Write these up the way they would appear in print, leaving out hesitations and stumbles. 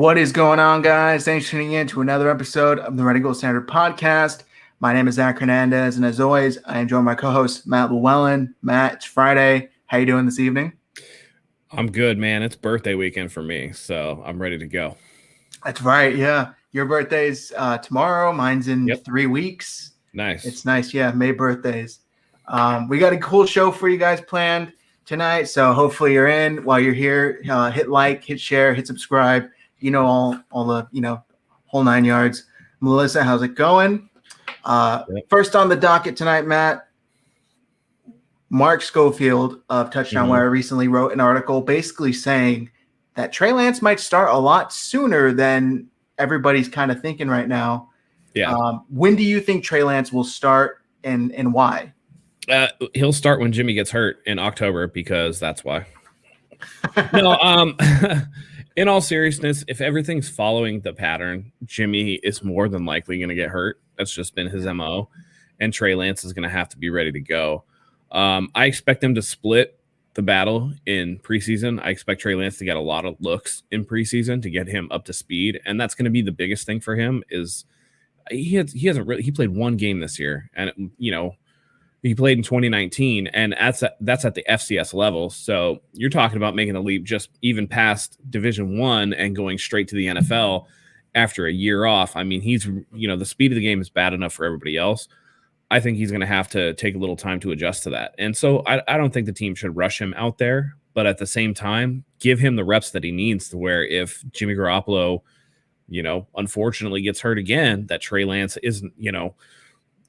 What is going on, guys? Thanks for tuning in to another episode of the Ready Gold Standard podcast. My name is Zach Hernandez, and as always, I am joined by my co-host, Matt Llewellyn. Matt, it's Friday. How you doing this evening? I'm good, man. It's birthday weekend for me, so I'm ready to go. That's right, yeah. Your birthday's tomorrow. Mine's in 3 weeks. Nice. It's nice, yeah. May birthdays. We got a cool show for you guys planned tonight, so hopefully you're in. While you're here, hit like, hit share, hit subscribe. You know, all the, whole 9 yards. Melissa, how's it going? First on the docket tonight, Matt, Mark Schofield of Touchdown Wire recently wrote an article basically saying that Trey Lance might start a lot sooner than everybody's kind of thinking right now. Yeah. When do you think Trey Lance will start and why? He'll start when Jimmy gets hurt in October because that's why. No, in all seriousness, if everything's following the pattern, Jimmy is more than likely going to get hurt. That's just been his MO. And Trey Lance is going to have to be ready to go. I expect them to split the battle in preseason. I expect Trey Lance to get a lot of looks in preseason to get him up to speed. And that's going to be the biggest thing for him is he played one game this year. And, he played in 2019, and that's at the FCS level. So you're talking about making a leap just even past Division I and going straight to the NFL after a year off. I mean, he's, the speed of the game is bad enough for everybody else. I think he's going to have to take a little time to adjust to that. And so I don't think the team should rush him out there, but at the same time, give him the reps that he needs to where if Jimmy Garoppolo, unfortunately gets hurt again, that Trey Lance isn't,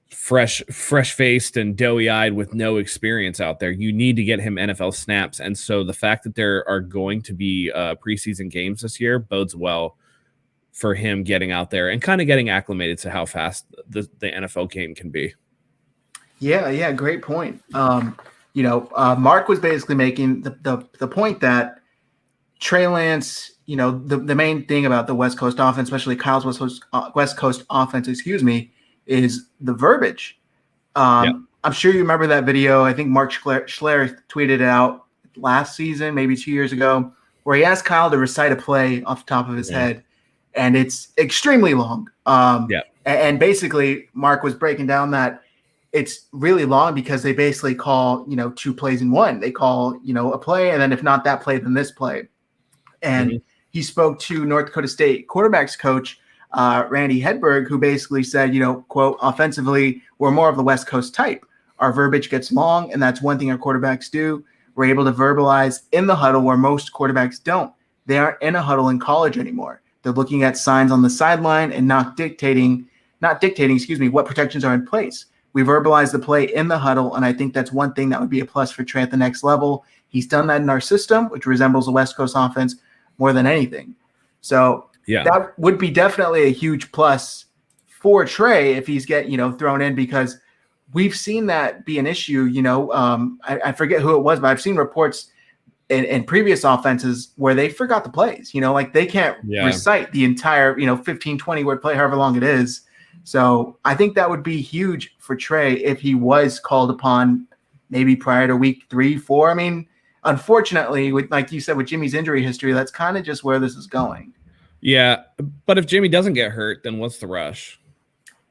fresh-faced and doughy-eyed with no experience out there. You need to get him NFL snaps. And so the fact that there are going to be preseason games this year bodes well for him getting out there and kind of getting acclimated to how fast the NFL game can be. Yeah, great point. Mark was basically making the point that Trey Lance, the main thing about the West Coast offense, especially Kyle's West Coast offense, is the verbiage. I'm sure you remember that video. I think Mark Schler tweeted it out last season, maybe 2 years ago, where he asked Kyle to recite a play off the top of his head, and it's extremely long. And basically, Mark was breaking down that it's really long because they basically call, 2 plays in one. They call, a play, and then if not that play, then this play. And he spoke to North Dakota State quarterbacks coach Randy Hedberg, who basically said, quote, offensively, we're more of the West Coast type. Our verbiage gets long, and that's one thing our quarterbacks do. We're able to verbalize in the huddle where most quarterbacks don't. They aren't in a huddle in college anymore. They're looking at signs on the sideline and not dictating, what protections are in place. We verbalize the play in the huddle, and I think that's one thing that would be a plus for Trey at the next level. He's done that in our system, which resembles the West Coast offense more than anything. So that would be definitely a huge plus for Trey if he's thrown in, because we've seen that be an issue. I forget who it was, but I've seen reports in previous offenses where they forgot the plays, like they can't recite the entire, 15, 20 word play, however long it is. So I think that would be huge for Trey if he was called upon maybe prior to week 3, 4. I mean, unfortunately, like you said, with Jimmy's injury history, that's kind of just where this is going. Yeah, but if Jimmy doesn't get hurt, then what's the rush?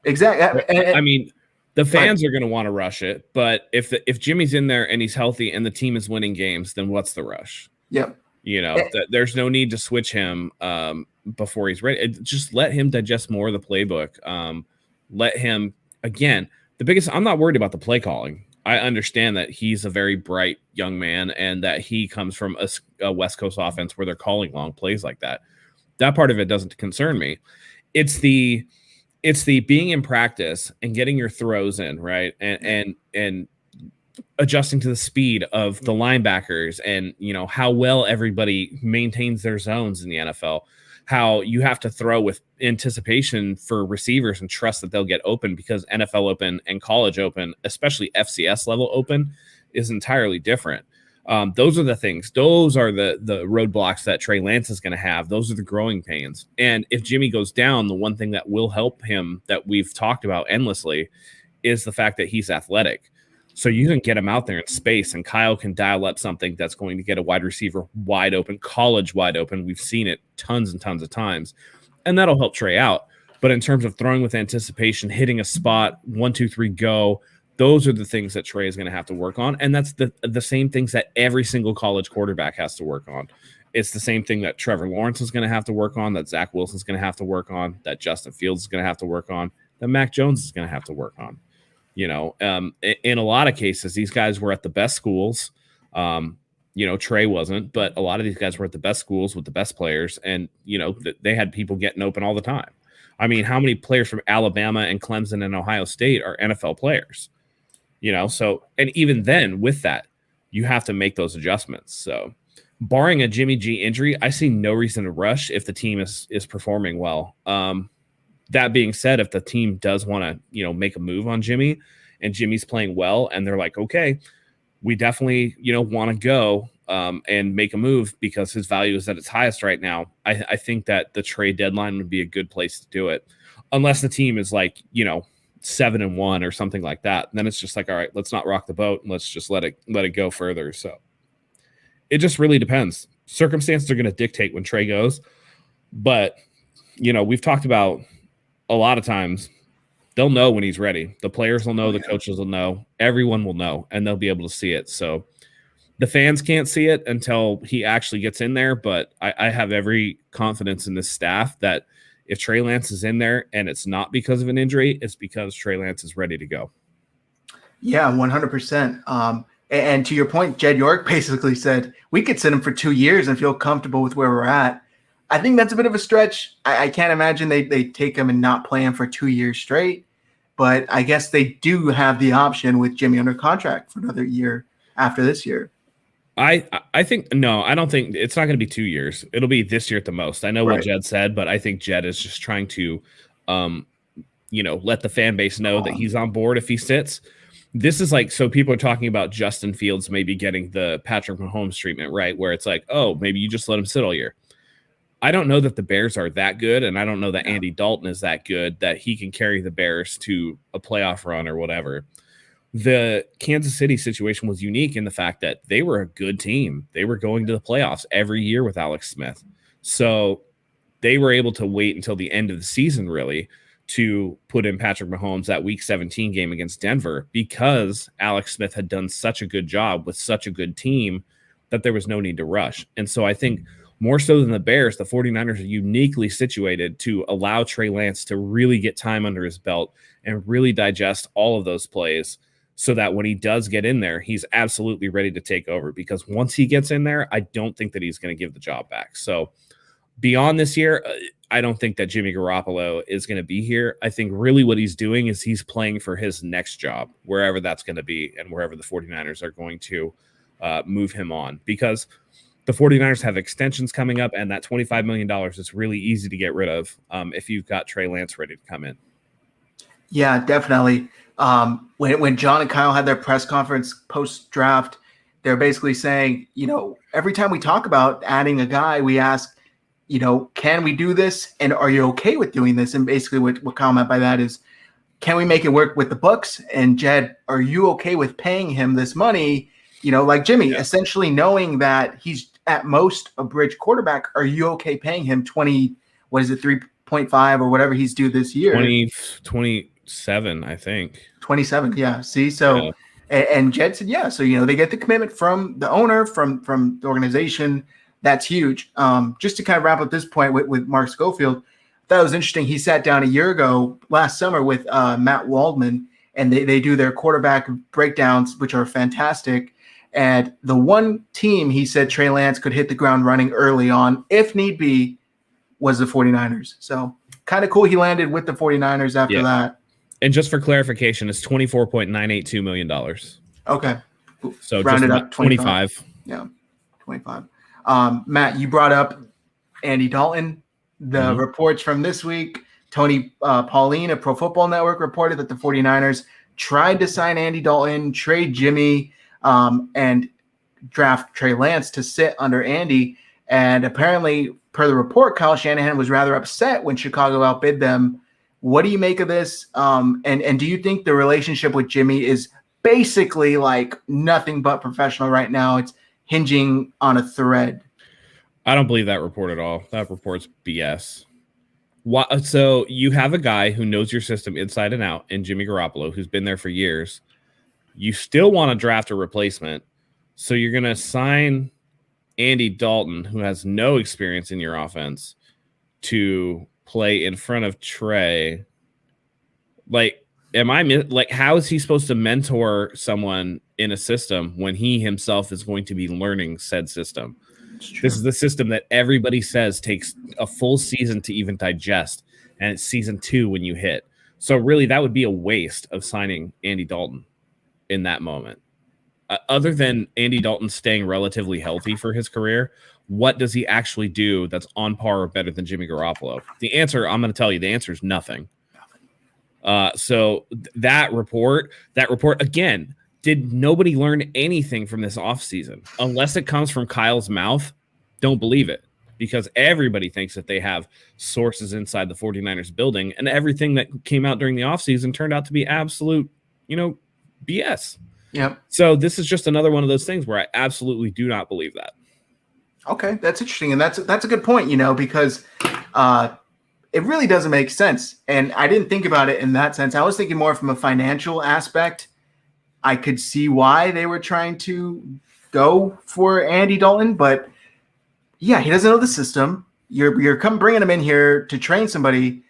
Exactly. I mean, the fans are going to want to rush it, but if Jimmy's in there and he's healthy and the team is winning games, then what's the rush? Yep. There's no need to switch him before he's ready. Just let him digest more of the playbook. Let him, again, I'm not worried about the play calling. I understand that he's a very bright young man and that he comes from a West Coast offense where they're calling long plays like that. That part of it doesn't concern me. It's the being in practice and getting your throws in, right? And adjusting to the speed of the linebackers and, how well everybody maintains their zones in the NFL, how you have to throw with anticipation for receivers and trust that they'll get open, because NFL open and college open, especially FCS level open, is entirely different. Those are the things. Those are the roadblocks that Trey Lance is going to have. Those are the growing pains. And if Jimmy goes down, the one thing that will help him that we've talked about endlessly is the fact that he's athletic. So you can get him out there in space, and Kyle can dial up something that's going to get a wide receiver wide open, college wide open. We've seen it tons and tons of times, and that'll help Trey out. But in terms of throwing with anticipation, hitting a spot, 1, 2, 3, go, those are the things that Trey is going to have to work on. And that's the same things that every single college quarterback has to work on. It's the same thing that Trevor Lawrence is going to have to work on, that Zach Wilson is going to have to work on, that Justin Fields is going to have to work on, that Mac Jones is going to have to work on. You know, in a lot of cases, these guys were at the best schools. You know, Trey wasn't, but a lot of these guys were at the best schools with the best players. And, you know, they had people getting open all the time. I mean, how many players from Alabama and Clemson and Ohio State are NFL players? You know, so, and even then with that, you have to make those adjustments. So barring a Jimmy G injury, I see no reason to rush if the team is performing well. That being said, if the team does want to, you know, make a move on Jimmy and Jimmy's playing well and they're like, okay, we definitely, you know, want to go and make a move because his value is at its highest right now. I think that the trade deadline would be a good place to do it, unless the team is like, you know, 7-1 or something like that. And then it's just like, all right, let's not rock the boat and let's just let it go further. So it just really depends. Circumstances are going to dictate when Trey goes, but you know, we've talked about a lot of times they'll know when he's ready. The players will know, the coaches will know, everyone will know, and they'll be able to see it. So the fans can't see it until he actually gets in there, but I have every confidence in this staff that if Trey Lance is in there and it's not because of an injury, it's because Trey Lance is ready to go. Yeah, 100%. And to your point, Jed York basically said, we could sit him for 2 years and feel comfortable with where we're at. I think that's a bit of a stretch. I can't imagine they take him and not play him for 2 years straight. But I guess they do have the option with Jimmy under contract for another year after this year. I think no, I don't think it's not going to be 2 years. It'll be this year at the most. I know what Jed said, but I think Jed is just trying to, you know, let the fan base know that he's on board if he sits. This is like, so people are talking about Justin Fields maybe getting the Patrick Mahomes treatment, right? Where it's like, oh, maybe you just let him sit all year. I don't know that the Bears are that good, and I don't know that Andy Dalton is that good that he can carry the Bears to a playoff run or whatever. The Kansas City situation was unique in the fact that they were a good team. They were going to the playoffs every year with Alex Smith. So they were able to wait until the end of the season, really, to put in Patrick Mahomes that Week 17 game against Denver because Alex Smith had done such a good job with such a good team that there was no need to rush. And so I think more so than the Bears, the 49ers are uniquely situated to allow Trey Lance to really get time under his belt and really digest all of those plays so that when he does get in there, he's absolutely ready to take over. Because once he gets in there, I don't think that he's going to give the job back. So beyond this year, I don't think that Jimmy Garoppolo is going to be here. I think really what he's doing is he's playing for his next job, wherever that's going to be and wherever the 49ers are going to move him on. Because the 49ers have extensions coming up, and that $25 million is really easy to get rid of if you've got Trey Lance ready to come in. Yeah, definitely. When John and Kyle had their press conference post-draft, they're basically saying, you know, every time we talk about adding a guy, we ask, you know, can we do this? And are you okay with doing this? And basically what Kyle meant by that is, can we make it work with the books? And Jed, are you okay with paying him this money? You know, like Jimmy, essentially knowing that he's at most a bridge quarterback, are you okay paying him 3.5 or whatever he's due this year? 27, I think. 27, yeah. See, so and Jed said, yeah. So, you know, they get the commitment from the owner, from the organization. That's huge. Just to kind of wrap up this point with Mark Schofield, that was interesting. He sat down a year ago, last summer, with Matt Waldman, and they do their quarterback breakdowns, which are fantastic. And the one team he said Trey Lance could hit the ground running early on, if need be, was the 49ers. So kind of cool he landed with the 49ers after that. And just for clarification, it's $24.982 million. Okay. So rounded up 25. Yeah, 25. Matt, you brought up Andy Dalton. The reports from this week, Tony Pauline of Pro Football Network reported that the 49ers tried to sign Andy Dalton, trade Jimmy, and draft Trey Lance to sit under Andy. And apparently, per the report, Kyle Shanahan was rather upset when Chicago outbid them. What do you make of this? And do you think the relationship with Jimmy is basically like nothing but professional right now. It's hinging on a thread. I don't believe that report at all. That report's BS. So you have a guy who knows your system inside and out in Jimmy Garoppolo, who's been there for years. You still want to draft a replacement. So you're going to sign Andy Dalton, who has no experience in your offense, to play in front of Trey. Like, how is he supposed to mentor someone in a system when he himself is going to be learning said system? This is the system that everybody says takes a full season to even digest, and it's season 2 when you hit. So really, that would be a waste of signing Andy Dalton in that moment. Other than Andy Dalton staying relatively healthy for his career, what does he actually do that's on par or better than Jimmy Garoppolo? The answer, I'm going to tell you, the answer is nothing. So that report again, did nobody learn anything from this offseason? Unless it comes from Kyle's mouth, don't believe it, because everybody thinks that they have sources inside the 49ers building, and everything that came out during the offseason turned out to be absolute, BS. Yep. So this is just another one of those things where I absolutely do not believe that. Okay, that's interesting, and that's a good point, because it really doesn't make sense. And I didn't think about it in that sense. I was thinking more from a financial aspect. I could see why they were trying to go for Andy Dalton, but yeah, he doesn't know the system. You're bringing him in here to train somebody.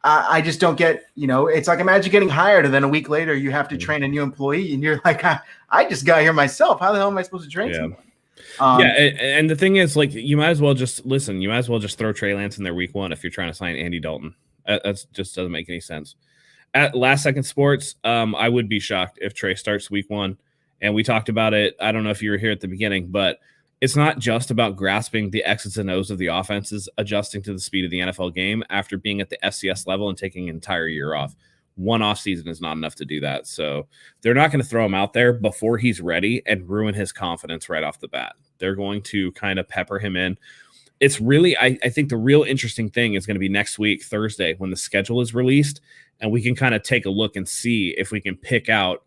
I just don't get, it's like imagine getting hired and then a week later you have to train a new employee and you're like, I just got here myself. How the hell am I supposed to train someone? And the thing is, like, you might as well just throw Trey Lance in there week 1 if you're trying to sign Andy Dalton. That just doesn't make any sense. At Last Second Sports, I would be shocked if Trey starts week 1. And we talked about it. I don't know if you were here at the beginning, but it's not just about grasping the X's and O's of the offenses, adjusting to the speed of the NFL game after being at the FCS level and taking an entire year off. One off season is not enough to do that. So they're not going to throw him out there before he's ready and ruin his confidence right off the bat. They're going to kind of pepper him in. It's really, I think the real interesting thing is going to be next week, Thursday, when the schedule is released, and we can kind of take a look and see if we can pick out,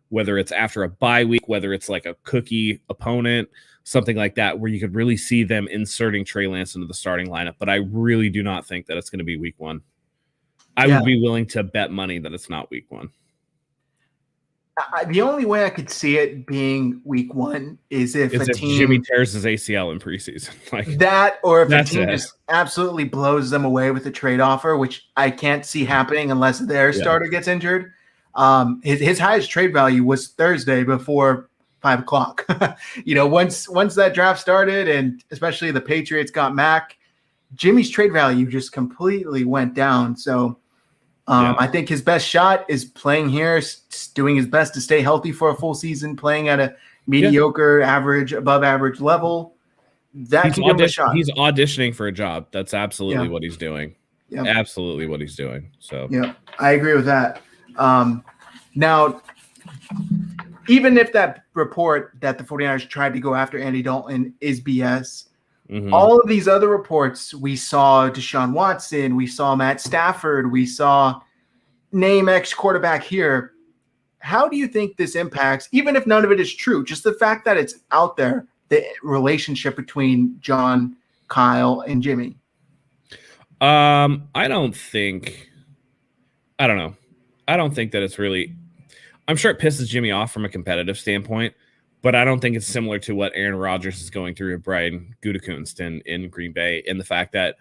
whether it's after a bye week, whether it's like a cookie opponent, something like that, where you could really see them inserting Trey Lance into the starting lineup. But I really do not think that it's going to be week 1. I would be willing to bet money that it's not week 1. The only way I could see it being week 1 is if Jimmy tears his ACL in preseason, like that, or if a team just absolutely blows them away with a trade offer, which I can't see happening unless their starter gets injured. His highest trade value was Thursday before 5 o'clock. Once that draft started, and especially the Patriots got Mac, Jimmy's trade value just completely went down. So I think his best shot is playing here, doing his best to stay healthy for a full season, playing at a mediocre, average, above average level. That can give him a shot. He's auditioning for a job. That's absolutely what he's doing. Yeah. Absolutely what he's doing. So yeah, I agree with that. Now, even if that report that the 49ers tried to go after Andy Dalton is BS, all of these other reports, we saw Deshaun Watson, we saw Matt Stafford, we saw name X quarterback here. How do you think this impacts, even if none of it is true, just the fact that it's out there, the relationship between John, Kyle, and Jimmy? I don't know. I don't think that it's really – I'm sure it pisses Jimmy off from a competitive standpoint, but I don't think it's similar to what Aaron Rodgers is going through with Brian Gutekunst in Green Bay, and the fact that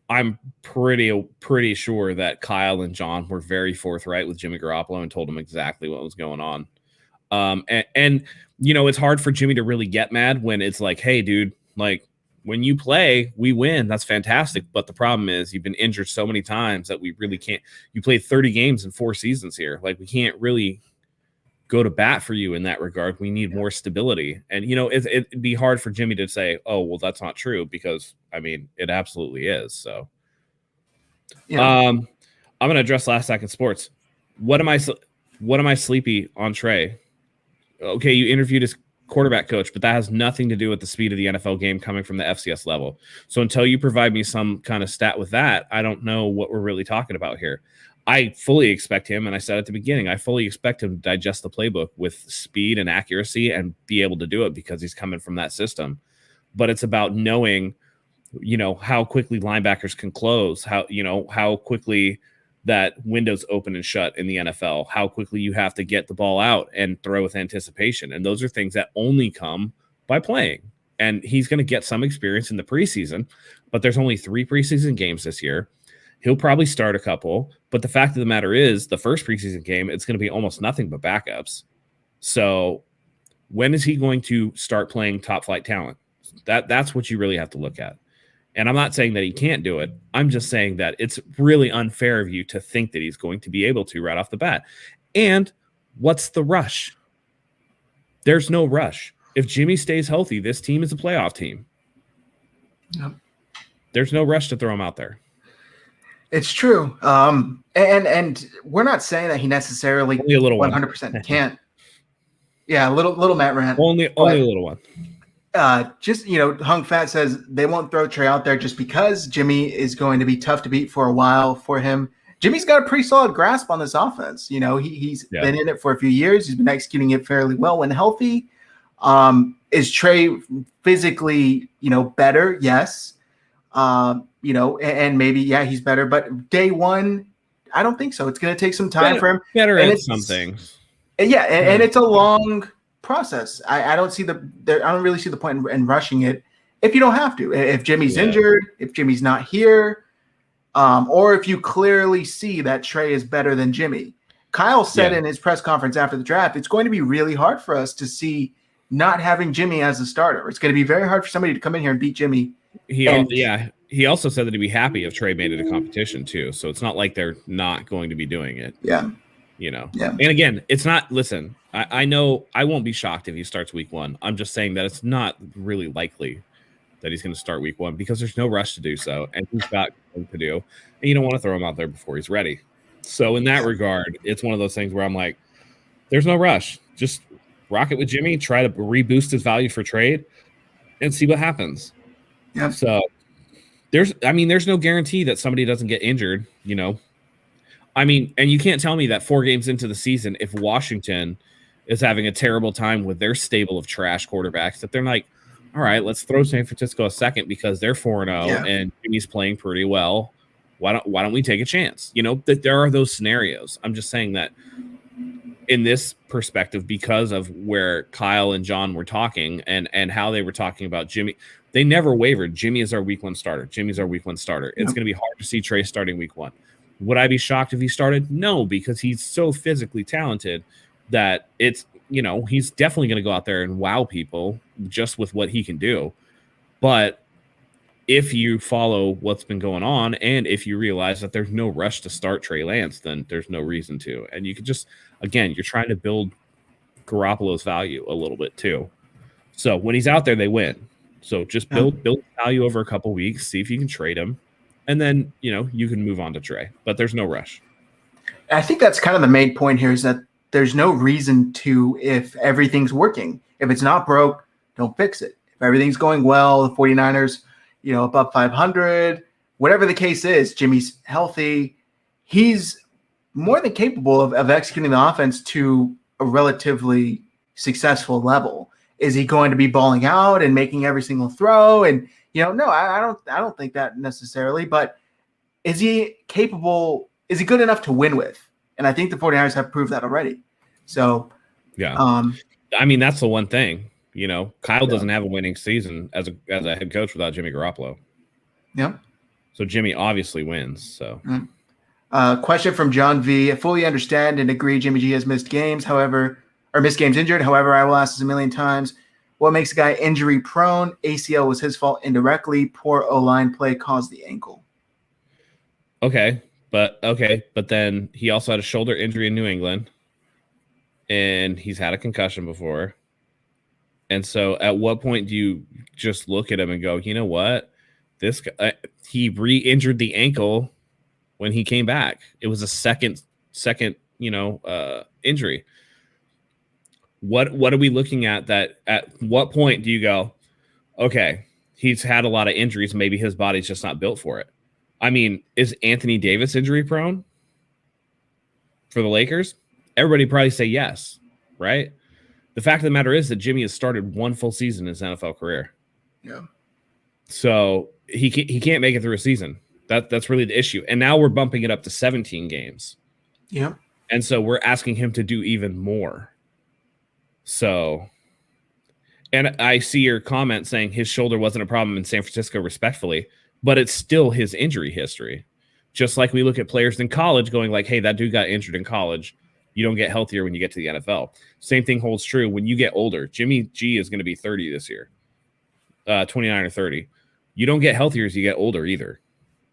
I'm pretty sure that Kyle and John were very forthright with Jimmy Garoppolo and told him exactly what was going on. And it's hard for Jimmy to really get mad when it's like, hey, dude, like, when you play, we win. That's fantastic. But the problem is you've been injured so many times that we really can't. You played 30 games in 4 seasons here. Like, we can't really go to bat for you in that regard. We need more stability. And, it'd be hard for Jimmy to say, oh, well, that's not true, because, I mean, it absolutely is. So I'm going to address Last Second Sports. What am I sleepy on Trey? Okay, you interviewed his quarterback coach, but that has nothing to do with the speed of the NFL game coming from the FCS level. So until you provide me some kind of stat with that, I don't know what we're really talking about here. I fully expect him, and I said at the beginning, I fully expect him to digest the playbook with speed and accuracy and be able to do it because he's coming from that system. But it's about knowing, how quickly linebackers can close, how quickly that window's open and shut in the NFL, how quickly you have to get the ball out and throw with anticipation. And those are things that only come by playing. And he's going to get some experience in the preseason, but there's only 3 preseason games this year. He'll probably start a couple, but the fact of the matter is the first preseason game, it's going to be almost nothing but backups. So when is he going to start playing top flight talent? That's what you really have to look at. And I'm not saying that he can't do it. I'm just saying that it's really unfair of you to think that he's going to be able to right off the bat. And what's the rush? There's no rush. If Jimmy stays healthy, this team is a playoff team. Yep. There's no rush to throw him out there. It's true. And we're not saying that he necessarily only a little 100% can't. Yeah, little Matt rant. Only a little one. Just, Hung Fat says they won't throw Trey out there just because Jimmy is going to be tough to beat for a while for him. Jimmy's got a pretty solid grasp on this offense. He's been in it for a few years. He's been executing it fairly well when healthy. Is Trey physically, better? Yes. And maybe, he's better. But day one, I don't think so. It's going to take some time for him. Better at some things. Yeah, and it's a long process. I don't really see the point in rushing it if you don't have to. If Jimmy's injured, if Jimmy's not here, or if you clearly see that Trey is better than Jimmy. Kyle said in his press conference after the draft, it's going to be really hard for us to see not having Jimmy as a starter. It's going to be very hard for somebody to come in here and beat Jimmy. He also said that he'd be happy if Trey made it a competition too. So it's not like they're not going to be doing it. Yeah. And again, it's not, listen, I know I won't be shocked if he starts week 1. I'm just saying that it's not really likely that he's going to start week 1 because there's no rush to do so. And he's got to do, and you don't want to throw him out there before he's ready. So in that regard, it's one of those things where I'm like, there's no rush. Just rock it with Jimmy, try to reboost his value for trade and see what happens. Yeah. So there's no guarantee that somebody doesn't get injured, and you can't tell me that 4 games into the season, if Washington is having a terrible time with their stable of trash quarterbacks, that they're like, all right, let's throw San Francisco a second because they're 4-0 and Jimmy's playing pretty well. Why don't we take a chance? That there are those scenarios. I'm just saying that in this perspective, because of where Kyle and John were talking and how they were talking about Jimmy, they never wavered. Jimmy is our week 1 starter. Jimmy's our week 1 starter. It's going to be hard to see Trey starting week 1. Would I be shocked if he started? No, because he's so physically talented that it's, he's definitely going to go out there and wow people just with what he can do. But if you follow what's been going on and if you realize that there's no rush to start Trey Lance, then there's no reason to. And you could just, again, you're trying to build Garoppolo's value a little bit too. So when he's out there, they win. So just build value over a couple weeks, see if you can trade him. And then, you can move on to Trey, but there's no rush. I think that's kind of the main point here is that there's no reason to, if everything's working. If it's not broke, don't fix it. If everything's going well, the 49ers, above 500, whatever the case is, Jimmy's healthy. He's more than capable of executing the offense to a relatively successful level. Is he going to be balling out and making every single throw? And, no, I don't think that necessarily, but is he capable? Is he good enough to win with? And I think the 49ers have proved that already. So, that's the one thing, Kyle doesn't have a winning season as a head coach without Jimmy Garoppolo. Yeah. So Jimmy obviously wins. So, question from John V. I fully understand and agree Jimmy G has missed games, missed games injured. However, I will ask this a million times. What makes a guy injury prone? ACL was his fault indirectly. Poor O-line play caused the ankle. Okay. But then he also had a shoulder injury in New England and he's had a concussion before. And so at what point do you just look at him and go, you know what? This guy, he re-injured the ankle when he came back. It was a second, injury. What are we looking at that at what point do you go, okay, he's had a lot of injuries. Maybe his body's just not built for it. Is Anthony Davis injury prone? for the Lakers, everybody probably say yes, right? The fact of the matter is that Jimmy has started one full season in his NFL career. Yeah. So he can't make it through a season. That's really the issue. And now we're bumping it up to 17 games. Yeah. And so we're asking him to do even more. So, and I see your comment saying his shoulder wasn't a problem in San Francisco, respectfully, but it's still his injury history. Just like we look at players in college going like, hey, that dude got injured in college. You don't get healthier when you get to the NFL. Same thing holds true when you get older. Jimmy G is going to be 30 this year, 29 or 30. You don't get healthier as you get older either.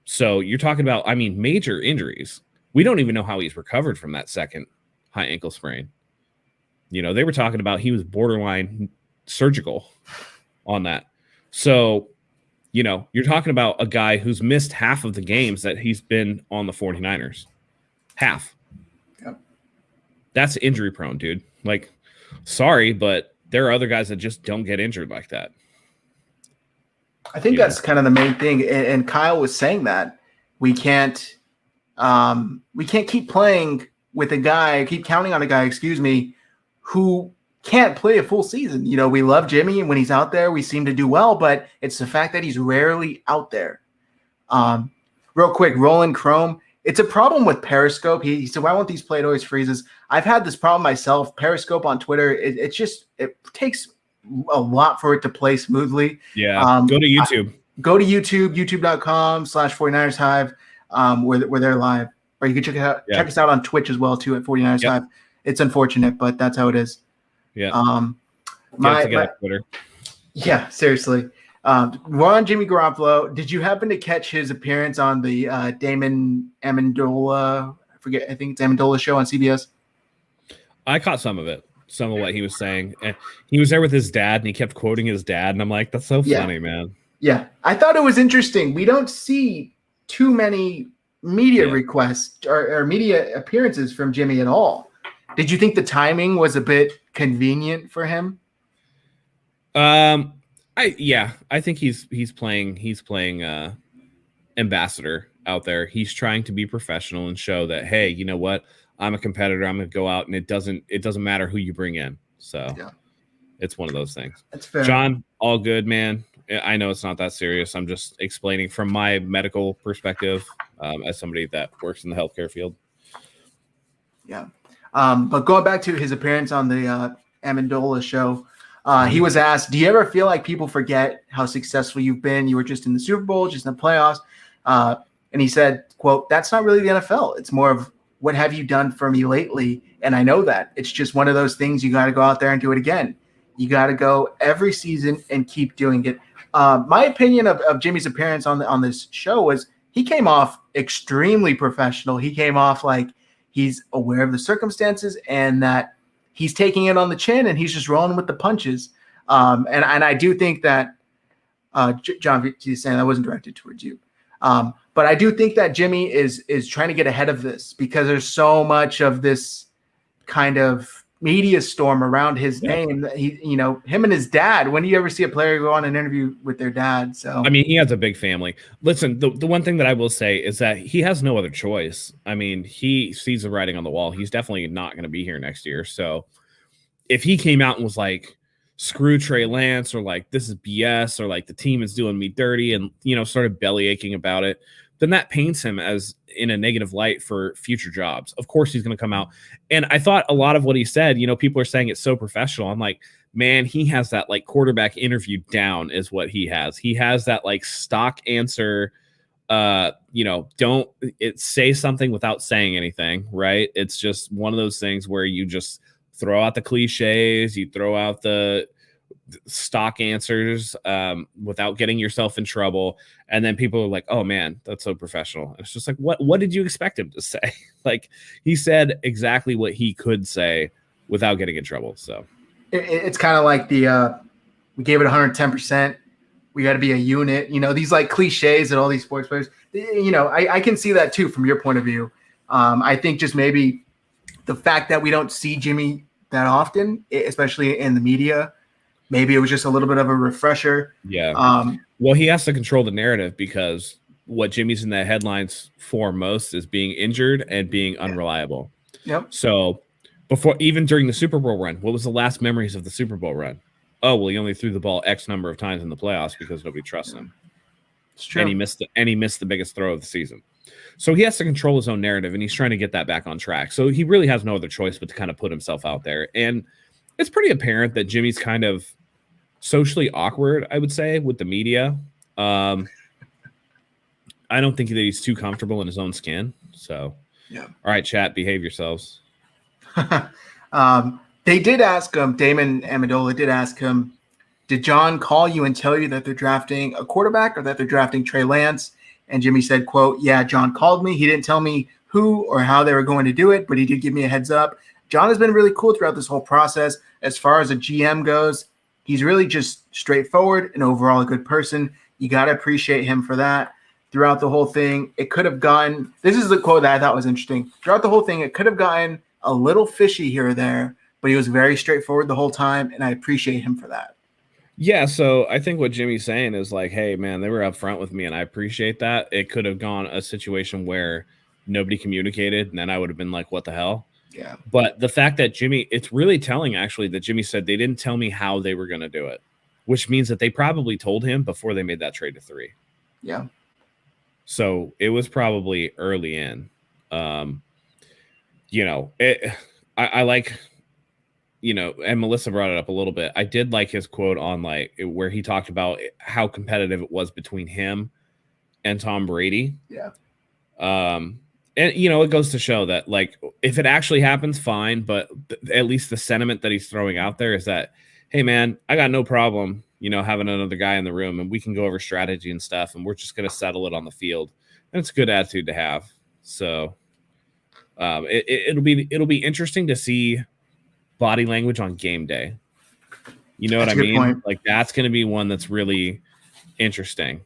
So you're talking about, I mean, major injuries. We don't even know how he's recovered from that second high ankle sprain. You know, they were talking about he was borderline surgical on that. So, you know, you're talking about a guy who's missed half of the games that he's been on the 49ers. Half. Yep. That's injury prone, dude. Like, sorry, but there are other guys that just don't get injured like that. I think that's kind of the main thing. And Kyle was saying that we can't keep playing with a guy, keep counting on a guy, who can't play a full season. You know, we love Jimmy, and when he's out there, we seem to do well, but it's the fact that he's rarely out there. Real quick, Roland Chrome, it's a problem with Periscope. He said, why won't these play? It always freezes. I've had this problem myself. Periscope on Twitter, it takes a lot for it to play smoothly. Yeah. Go to YouTube. Go to YouTube, youtube.com/49ers Hive, where they're live. Or you can check us out on Twitch as well, too, at 49ers Hive. It's unfortunate, but that's how it is. Yeah. Twitter. Yeah, seriously. We're on Jimmy Garoppolo. Did you happen to catch his appearance on the Damon Amendola? I think it's Amendola show on CBS. I caught some of it. Some of what he was saying. And he was there with his dad, and he kept quoting his dad, and I'm like, that's so funny, man. Yeah, I thought it was interesting. We don't see too many media requests or media appearances from Jimmy at all. Did you think the timing was a bit convenient for him? I think he's playing ambassador out there. He's trying to be professional and show that, hey, you know what? I'm a competitor. I'm going to go out, and it doesn't matter who you bring in. So it's one of those things. That's fair. John, all good, man. I know it's not that serious. I'm just explaining from my medical perspective as somebody that works in the healthcare field. Yeah. But going back to his appearance on the Amendola show, he was asked, do you ever feel like people forget how successful you've been? You were just in the Super Bowl, just in the playoffs. And he said, quote, that's not really the NFL. It's more of what have you done for me lately? And I know that. It's just one of those things you got to go out there and do it again. You got to go every season and keep doing it. My opinion of Jimmy's appearance on this show was he came off extremely professional. He came off like he's aware of the circumstances and that he's taking it on the chin and he's just rolling with the punches. And I do think that John, he's saying that wasn't directed towards you. But I do think that Jimmy is trying to get ahead of this because there's so much of this kind of media storm around his name that him and his dad. When do you ever see a player go on an interview with their dad? So I mean, he has a big family. Listen, the one thing that I will say is that he has no other choice. I mean, he sees the writing on the wall. He's definitely not going to be here next year. So if he came out and was like, screw Trey Lance, or like, this is BS, or like the team is doing me dirty, and started belly aching about it, then that paints him as in a negative light for future jobs. Of course, he's going to come out. And I thought a lot of what he said, people are saying it's so professional. I'm like, man, he has that like quarterback interview down is what he has. He has that like stock answer. Don't say something without saying anything, right? It's just one of those things where you just throw out the cliches, you throw out the stock answers without getting yourself in trouble, and then people are like, oh man, that's so professional. And it's just like, what did you expect him to say? Like, he said exactly what he could say without getting in trouble. So it's kind of like we gave it 110%. We got to be a unit, these like cliches that all these sports players, I can see that too from your point of view. I think just maybe the fact that we don't see Jimmy that often, especially in the media, maybe it was just a little bit of a refresher. Yeah. Well, he has to control the narrative because what Jimmy's in the headlines for most is being injured and being unreliable. Yep. So even during the Super Bowl run, what was the last memories of the Super Bowl run? Oh, well, he only threw the ball X number of times in the playoffs because nobody trusts him. It's true. And he missed the biggest throw of the season. So he has to control his own narrative, and he's trying to get that back on track. So he really has no other choice but to kind of put himself out there. And it's pretty apparent that Jimmy's kind of socially awkward, I would say, with the media. I don't think that he's too comfortable in his own skin. So, yeah. All right, chat, behave yourselves. They did ask him, Damon Amendola did ask him, did John call you and tell you that they're drafting a quarterback or that they're drafting Trey Lance? And Jimmy said, quote, yeah, John called me. He didn't tell me who or how they were going to do it, but he did give me a heads up. John has been really cool throughout this whole process. As far as a GM goes, he's really just straightforward and overall a good person. You got to appreciate him for that. Throughout the whole thing, it could have gotten – this is the quote that I thought was interesting. Throughout the whole thing, it could have gotten a little fishy here or there, but he was very straightforward the whole time, and I appreciate him for that. Yeah, so I think what Jimmy's saying is like, hey, man, they were upfront with me, and I appreciate that. It could have gone a situation where nobody communicated, and then I would have been like, what the hell? Yeah. But the fact that Jimmy – it's really telling, actually, that Jimmy said they didn't tell me how they were going to do it, which means that they probably told him before they made that trade to 3. Yeah. So it was probably early in. I like – and Melissa brought it up a little bit. I did like his quote on where he talked about how competitive it was between him and Tom Brady. Yeah. And it goes to show that if it actually happens, fine. But at least the sentiment that he's throwing out there is that, hey man, I got no problem, having another guy in the room and we can go over strategy and stuff. And we're just going to settle it on the field. And it's a good attitude to have. So it'll be interesting to see body language on game day. You know what I mean? Point. That's going to be one that's really interesting.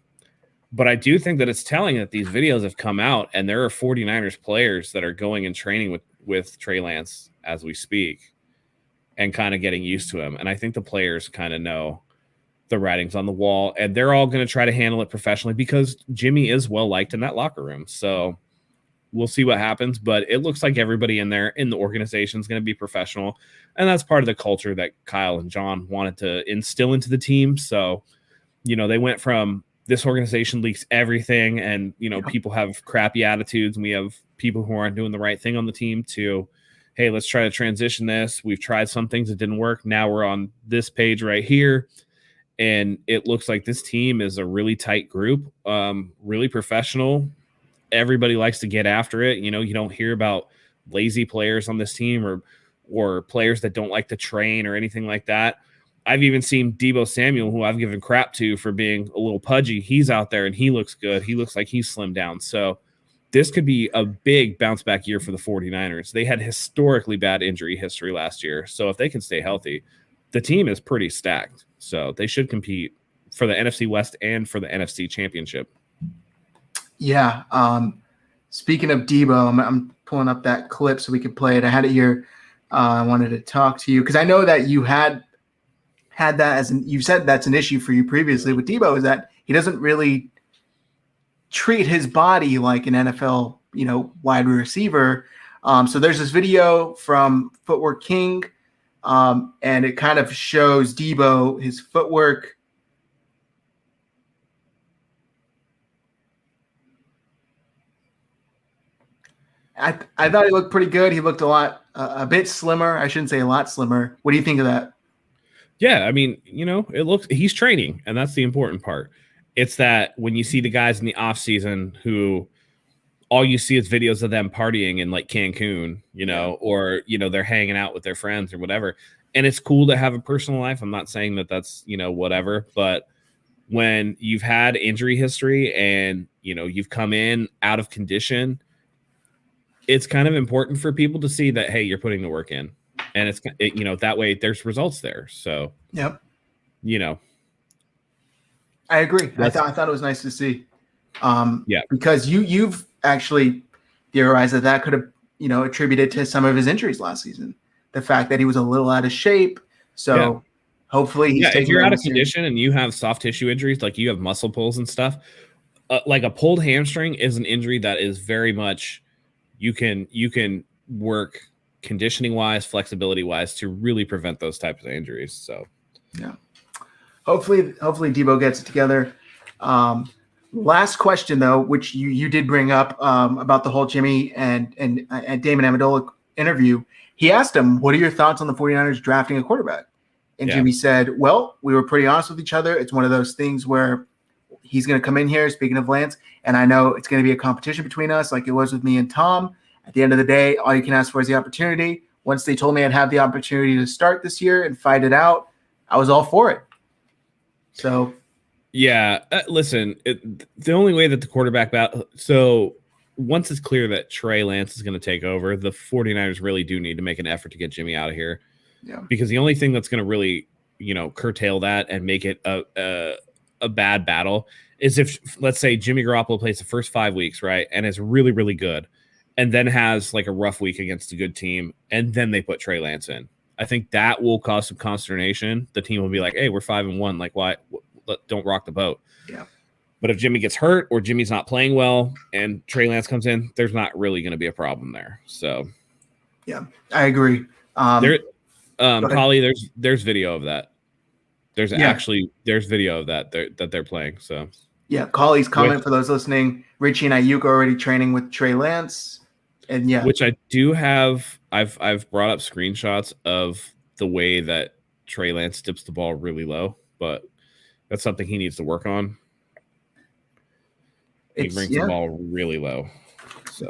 But I do think that it's telling that these videos have come out and there are 49ers players that are going and training with Trey Lance as we speak and kind of getting used to him. And I think the players kind of know the writings on the wall and they're all going to try to handle it professionally because Jimmy is well liked in that locker room. So we'll see what happens, but it looks like everybody in the organization is going to be professional. And that's part of the culture that Kyle and John wanted to instill into the team. So, they went from this organization leaks everything and, people have crappy attitudes and we have people who aren't doing the right thing on the team to, hey, let's try to transition this. We've tried some things that didn't work. Now we're on this page right here. And it looks like this team is a really tight group, really professional. Everybody likes to get after it. You don't hear about lazy players on this team or players that don't like to train or anything like that. I've even seen Deebo Samuel, who I've given crap to for being a little pudgy. He's out there and he looks good. He looks like he's slimmed down. So this could be a big bounce back year for the 49ers. They had historically bad injury history last year. So if they can stay healthy, the team is pretty stacked. So they should compete for the NFC West and for the NFC Championship. Yeah. Speaking of Deebo, I'm pulling up that clip so we could play it. I had it here. I wanted to talk to you because I know that you had that you said that's an issue for you previously with Deebo is that he doesn't really treat his body like an NFL, wide receiver. So there's this video from Footwork King, and it kind of shows Deebo, his footwork. I thought he looked pretty good. He looked a bit slimmer. I shouldn't say a lot slimmer. What do you think of that? Yeah, I mean, he's training, and that's the important part. It's that when you see the guys in the off season who all you see is videos of them partying in Cancun, or, they're hanging out with their friends or whatever. And it's cool to have a personal life. I'm not saying that that's, whatever, but when you've had injury history and, you've come in out of condition, it's kind of important for people to see that, hey, you're putting the work in. And it's, that way there's results there. So, yep. I agree. I thought it was nice to see. Yeah. Because you've actually theorized that could have, attributed to some of his injuries last season. The fact that he was a little out of shape. So hopefully he's if you're out of condition and you have soft tissue injuries, like you have muscle pulls and stuff, like a pulled hamstring is an injury that is very much, you can work conditioning wise, flexibility wise to really prevent those types of injuries. So yeah, hopefully Deebo gets it together. Last question though, which you did bring up about the whole Jimmy and Damon Amendola interview. He asked him, what are your thoughts on the 49ers drafting a quarterback? And Jimmy said, well, we were pretty honest with each other. It's one of those things where he's going to come in here, speaking of Lance, and I know it's going to be a competition between us like it was with me and Tom. At the end of the day, all you can ask for is the opportunity. Once they told me I'd have the opportunity to start this year and fight it out, I was all for it. So, yeah, listen, the only way that the quarterback so once it's clear that Trey Lance is going to take over, the 49ers really do need to make an effort to get Jimmy out of here. Yeah. Because the only thing that's going to really, curtail that and make it a bad battle is if, let's say, Jimmy Garoppolo plays the first 5 weeks, right, and is really, really good, and then has like a rough week against a good team, and then they put Trey Lance in. I think that will cause some consternation. The team will be like, hey, we're 5-1. Like, why? Don't rock the boat. Yeah. But if Jimmy gets hurt or Jimmy's not playing well and Trey Lance comes in, there's not really going to be a problem there. So, yeah, I agree. Collie, there's video of that. There's video of that they're playing. So yeah, Collie's comment for those listening. Richie and Ayuk are already training with Trey Lance, and which I do have. I've brought up screenshots of the way that Trey Lance dips the ball really low, but that's something he needs to work on. He brings the ball really low, so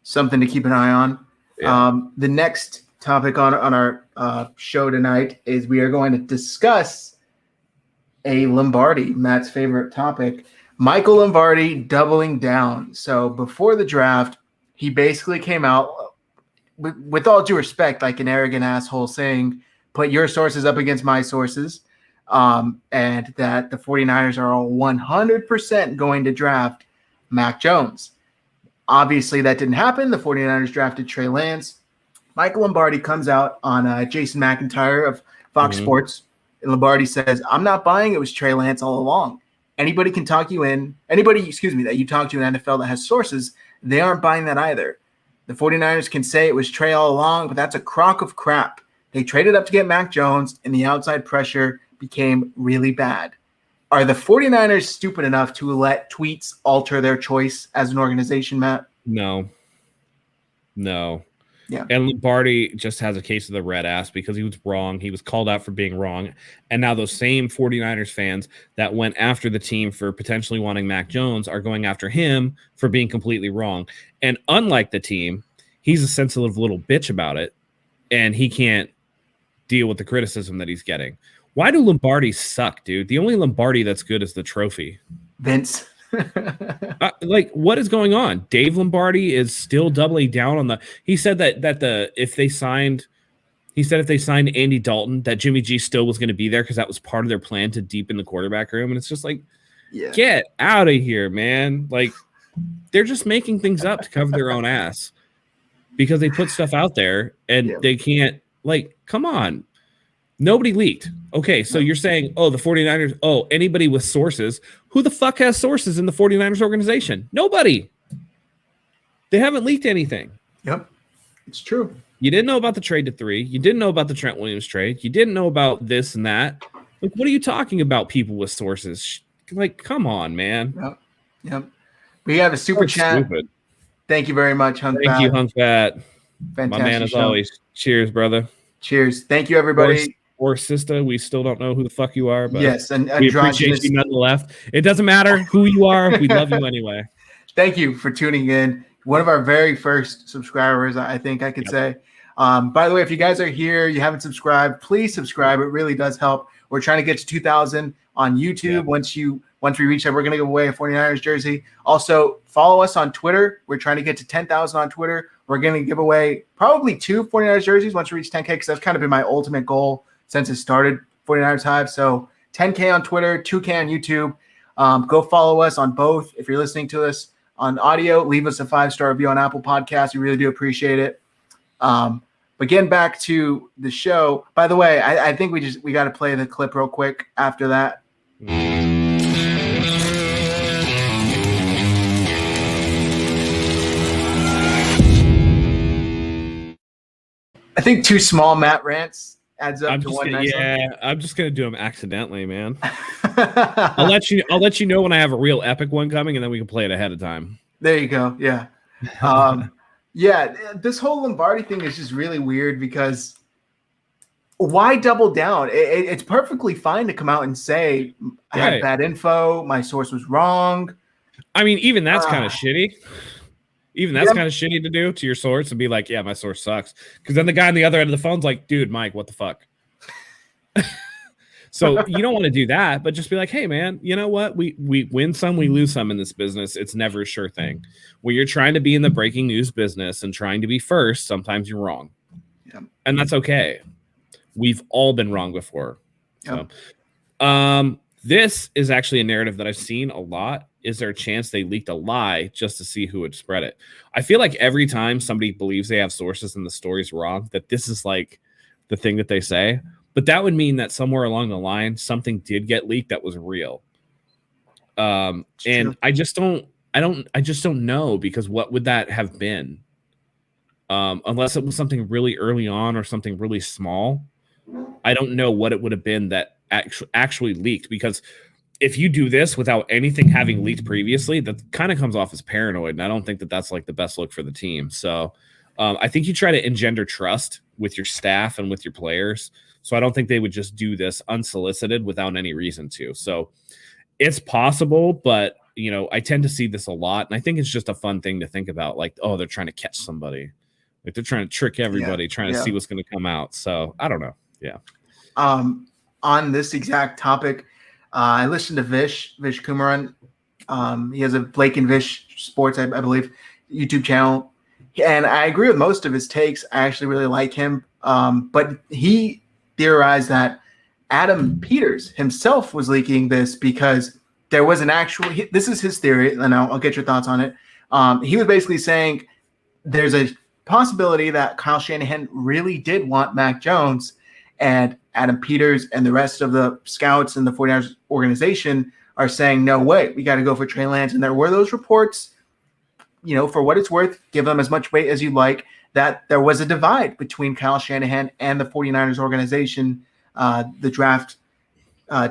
something to keep an eye on. Yeah. The next topic on our show tonight is we are going to discuss a Lombardi, Matt's favorite topic, Michael Lombardi doubling down. So before the draft, he basically came out with all due respect, like an arrogant asshole saying, put your sources up against my sources, and that the 49ers are all 100% going to draft Mac Jones. Obviously, that didn't happen. The 49ers drafted Trey Lance. Michael Lombardi comes out on Jason McIntyre of Fox Sports. And Lombardi says, I'm not buying it was Trey Lance all along. Anybody can talk you in. Anybody, that you talk to in NFL that has sources, they aren't buying that either. The 49ers can say it was Trey all along, but that's a crock of crap. They traded up to get Mac Jones, and the outside pressure became really bad. Are the 49ers stupid enough to let tweets alter their choice as an organization, Matt? No. Yeah. And Lombardi just has a case of the red ass because he was wrong. He was called out for being wrong. And now those same 49ers fans that went after the team for potentially wanting Mac Jones are going after him for being completely wrong. And unlike the team, he's a sensitive little bitch about it, and he can't deal with the criticism that he's getting. Why do Lombardis suck, dude? The only Lombardi that's good is the trophy. Vince. What is going on? Dave Lombardi is still doubling down on the. He said that if they signed Andy Dalton, that Jimmy G still was going to be there because that was part of their plan to deepen the quarterback room. And it's just like, get out of here, man! Like, they're just making things up to cover their own ass because they put stuff out there and they can't. Like, come on. Nobody leaked. Okay, so you're saying, the 49ers, anybody with sources. Who the fuck has sources in the 49ers organization? Nobody. They haven't leaked anything. Yep, it's true. You didn't know about the trade to 3. You didn't know about the Trent Williams trade. You didn't know about this and that. Like, what are you talking about, people with sources? Like, come on, man. Yep. We have a super chat. Stupid. Thank you very much, Hunk Fat. Thank you, Hunk Fat. Fantastic My man, as always. Cheers, brother. Cheers. Thank you, everybody. Or sister, we still don't know who the fuck you are, but yes, and we appreciate you nonetheless. It doesn't matter who you are. We love you anyway. Thank you for tuning in. One of our very first subscribers, I think I could say. By the way, if you guys are here, you haven't subscribed, please subscribe. It really does help. We're trying to get to 2,000 on YouTube. Once we reach that, we're going to give away a 49ers jersey. Also, follow us on Twitter. We're trying to get to 10,000 on Twitter. We're going to give away probably 2 49ers jerseys once we reach 10K, because that's kind of been my ultimate goal since it started 49ers Hive. So 10K on Twitter, 2K on YouTube. Go follow us on both. If you're listening to us on audio, leave us a 5-star review on Apple Podcasts. We really do appreciate it. But getting back to the show, by the way, I think we got to play the clip real quick after that. I think 2 small Matt rants adds up to one nice one. I'm just gonna do them accidentally, man. I'll let you know when I have a real epic one coming, and then we can play it ahead of time. There you go. Yeah. This whole Lombardi thing is just really weird because why double down? It's perfectly fine to come out and say I had bad info, my source was wrong. I mean, even that's kind of shitty. Even that's kind of shitty to do to your source and be like, yeah, my source sucks. Because then the guy on the other end of the phone's like, dude, Mike, what the fuck? So you don't want to do that, but just be like, hey, man, you know what? We win some, we lose some in this business. It's never a sure thing. When you're trying to be in the breaking news business and trying to be first, sometimes you're wrong. Yeah. And that's okay. We've all been wrong before. Yep. So, this is actually a narrative that I've seen a lot. Is there a chance they leaked a lie just to see who would spread it? I feel like every time somebody believes they have sources and the story's wrong, that this is like the thing that they say. But that would mean that somewhere along the line, something did get leaked that was real. And true. I just don't know, because what would that have been? Unless it was something really early on or something really small. I don't know what it would have been that actually leaked, because if you do this without anything having leaked previously, that kind of comes off as paranoid. And I don't think that that's like the best look for the team. So I think you try to engender trust with your staff and with your players. So I don't think they would just do this unsolicited without any reason to. So it's possible, but I tend to see this a lot. And I think it's just a fun thing to think about. Like, oh, they're trying to catch somebody. Like they're trying to trick everybody, trying to see what's going to come out. So I don't know. Yeah. On this exact topic, I listened to Vish Kumaran. He has a Blake and Vish Sports, I believe, YouTube channel. And I agree with most of his takes. I actually really like him. But he theorized that Adam Peters himself was leaking this because there was an actual – this is his theory, and I'll get your thoughts on it. He was basically saying there's a possibility that Kyle Shanahan really did want Mac Jones, and Adam Peters and the rest of the scouts and the 49ers organization are saying, no way, we got to go for Trey Lance. And there were those reports, for what it's worth, give them as much weight as you like, that there was a divide between Kyle Shanahan and the 49ers organization, the draft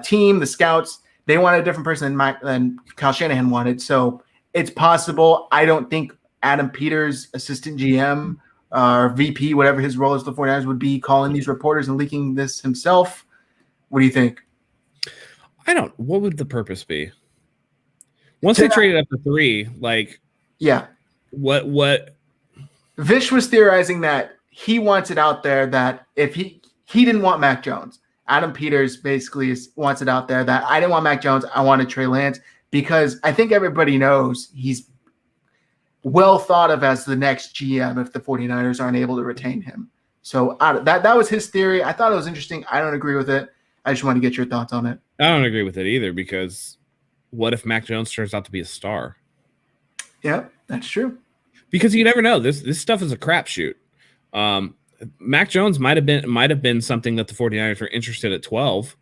team, the scouts. They wanted a different person than Kyle Shanahan wanted. So it's possible. I don't think Adam Peters, assistant GM, or VP, whatever his role is, the 49ers would be calling these reporters and leaking this himself. What do you think? What would the purpose be? Once they traded up to 3, like, what? Vish was theorizing that he wants it out there that if he didn't want Mac Jones, Adam Peters basically wants it out there that I didn't want Mac Jones, I wanted Trey Lance, because I think everybody knows he's well thought of as the next GM if the 49ers aren't able to retain him. So that was his theory. I thought it was interesting. I don't agree with it. I just want to get your thoughts on it. I don't agree with it either, because what if Mac Jones turns out to be a star? Yeah, that's true. Because you never know. This stuff is a crapshoot. Mac Jones might have been something that the 49ers were interested at 12,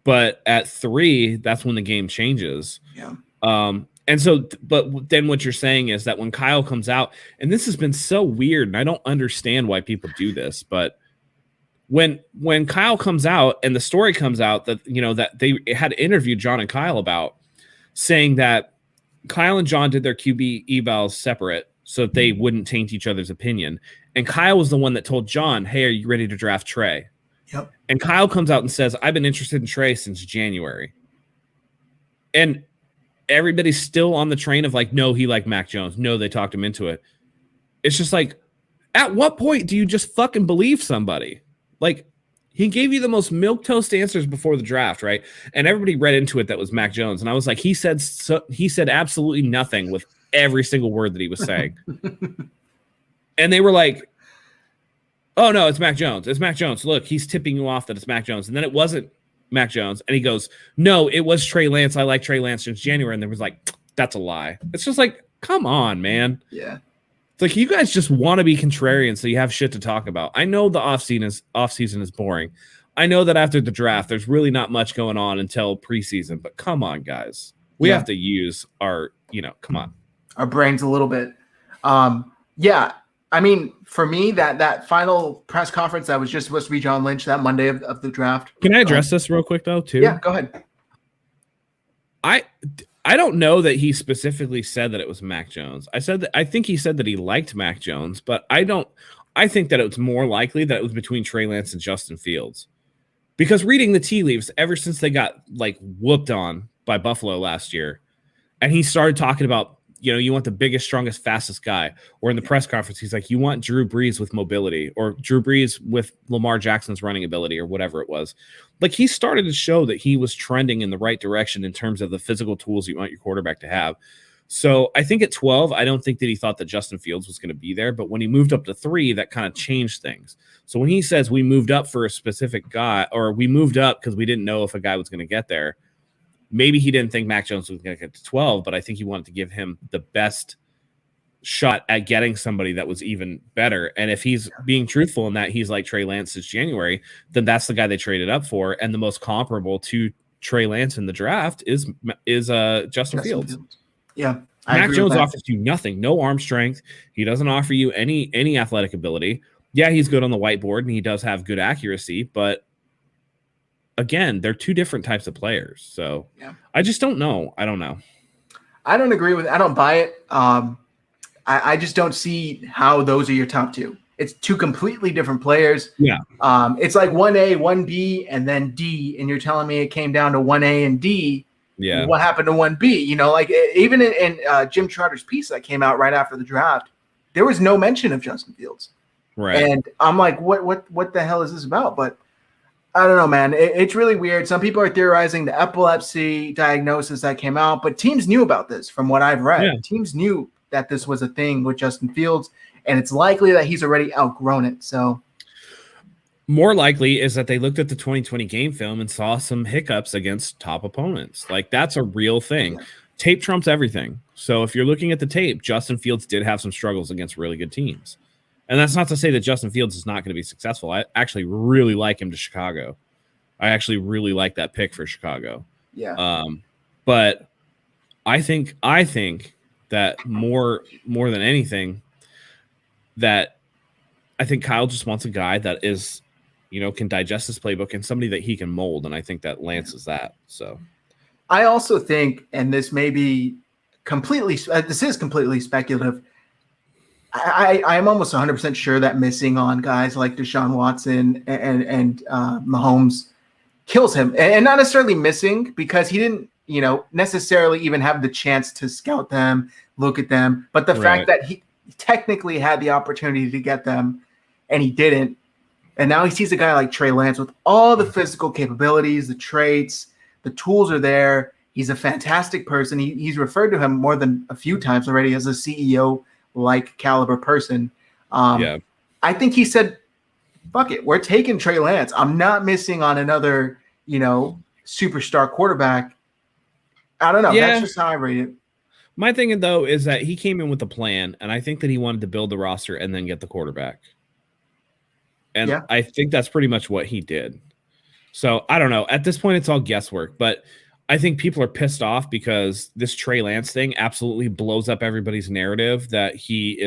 but at 3, that's when the game changes. Yeah. And so, but then what you're saying is that when Kyle comes out, and this has been so weird, and I don't understand why people do this, but when Kyle comes out and the story comes out that, that they had interviewed John and Kyle about, saying that Kyle and John did their QB evals separate so that they wouldn't taint each other's opinion. And Kyle was the one that told John, hey, are you ready to draft Trey? Yep. And Kyle comes out and says, I've been interested in Trey since January. And everybody's still on the train of like, no, he liked Mac Jones. No, they talked him into it. It's just like, at what point do you just fucking believe somebody? Like, he gave you the most milquetoast answers before the draft, right? And everybody read into it that was Mac Jones. And I was like, he said absolutely nothing with every single word that he was saying. And they were like, oh, no, it's Mac Jones. It's Mac Jones. Look, he's tipping you off that it's Mac Jones. And then it wasn't Mac Jones. And he goes, no, it was Trey Lance. I like Trey Lance since January. And there was like, that's a lie. It's just like, come on, man. Yeah. It's like you guys just want to be contrarian so you have shit to talk about. I know the offseason is boring. I know that after the draft, there's really not much going on until preseason. But come on, guys. We have to use our, come on. Our brains a little bit. Yeah. I mean, for me, that final press conference that was just supposed to be John Lynch that Monday of the draft. Can I address this real quick though, too? Yeah, go ahead. I don't know that he specifically said that it was Mac Jones. I think he said that he liked Mac Jones, but I think that it was more likely that it was between Trey Lance and Justin Fields. Because reading the tea leaves, ever since they got like whooped on by Buffalo last year, and he started talking about, you want the biggest, strongest, fastest guy. Or in the press conference, he's like, you want Drew Brees with mobility, or Drew Brees with Lamar Jackson's running ability, or whatever it was. Like, he started to show that he was trending in the right direction in terms of the physical tools you want your quarterback to have. So I think at 12, I don't think that he thought that Justin Fields was going to be there. But when he moved up to 3, that kind of changed things. So when he says we moved up for a specific guy, or we moved up because we didn't know if a guy was going to get there, maybe he didn't think Mac Jones was going to get to 12, but I think he wanted to give him the best shot at getting somebody that was even better. And if he's being truthful in that he's like Trey Lance since January, then that's the guy they traded up for. And the most comparable to Trey Lance in the draft is Justin Fields. Yeah. Mac Jones offers you nothing, no arm strength. He doesn't offer you any athletic ability. Yeah, he's good on the whiteboard and he does have good accuracy, but again, they're two different types of players. So I just don't know. I don't know. I don't agree with it. I don't buy it. I just don't see how those are your top two. It's two completely different players. Yeah. It's like 1A, 1B, and then D, and you're telling me it came down to 1A and D. Yeah. What happened to 1B? Like even in Jim Trotter's piece that came out right after the draft, there was no mention of Justin Fields. Right. And I'm like, what the hell is this about? But I don't know, man. It's really weird. Some people are theorizing the epilepsy diagnosis that came out, but teams knew about this from what I've read. Yeah. Teams knew that this was a thing with Justin Fields, and it's likely that he's already outgrown it. So more likely is that they looked at the 2020 game film and saw some hiccups against top opponents. Like, that's a real thing. Yeah. Tape trumps everything. So if you're looking at the tape, Justin Fields did have some struggles against really good teams. And that's not to say that Justin Fields is not going to be successful. I actually really like him to Chicago. I actually really like that pick for Chicago. Yeah. But I think that more than anything, that I think Kyle just wants a guy that is, can digest his playbook and somebody that he can mold. And I think that Lance is that. So I also think, and this may be completely speculative, I am almost 100% sure that missing on guys like Deshaun Watson and Mahomes kills him. And not necessarily missing because he didn't, necessarily even have the chance to scout them, look at them. But the fact that he technically had the opportunity to get them and he didn't. And now he sees a guy like Trey Lance with all the physical capabilities, the traits, the tools are there. He's a fantastic person. He's referred to him more than a few times already as a CEO-like caliber person. I think he said, fuck it, we're taking Trey Lance. I'm not missing on another, superstar quarterback. I don't know. Yeah. That's just how I read it. My thing, though, is that he came in with a plan, and I think that he wanted to build the roster and then get the quarterback. And I think that's pretty much what he did. So I don't know. At this point, it's all guesswork. But I think people are pissed off because this Trey Lance thing absolutely blows up everybody's narrative that he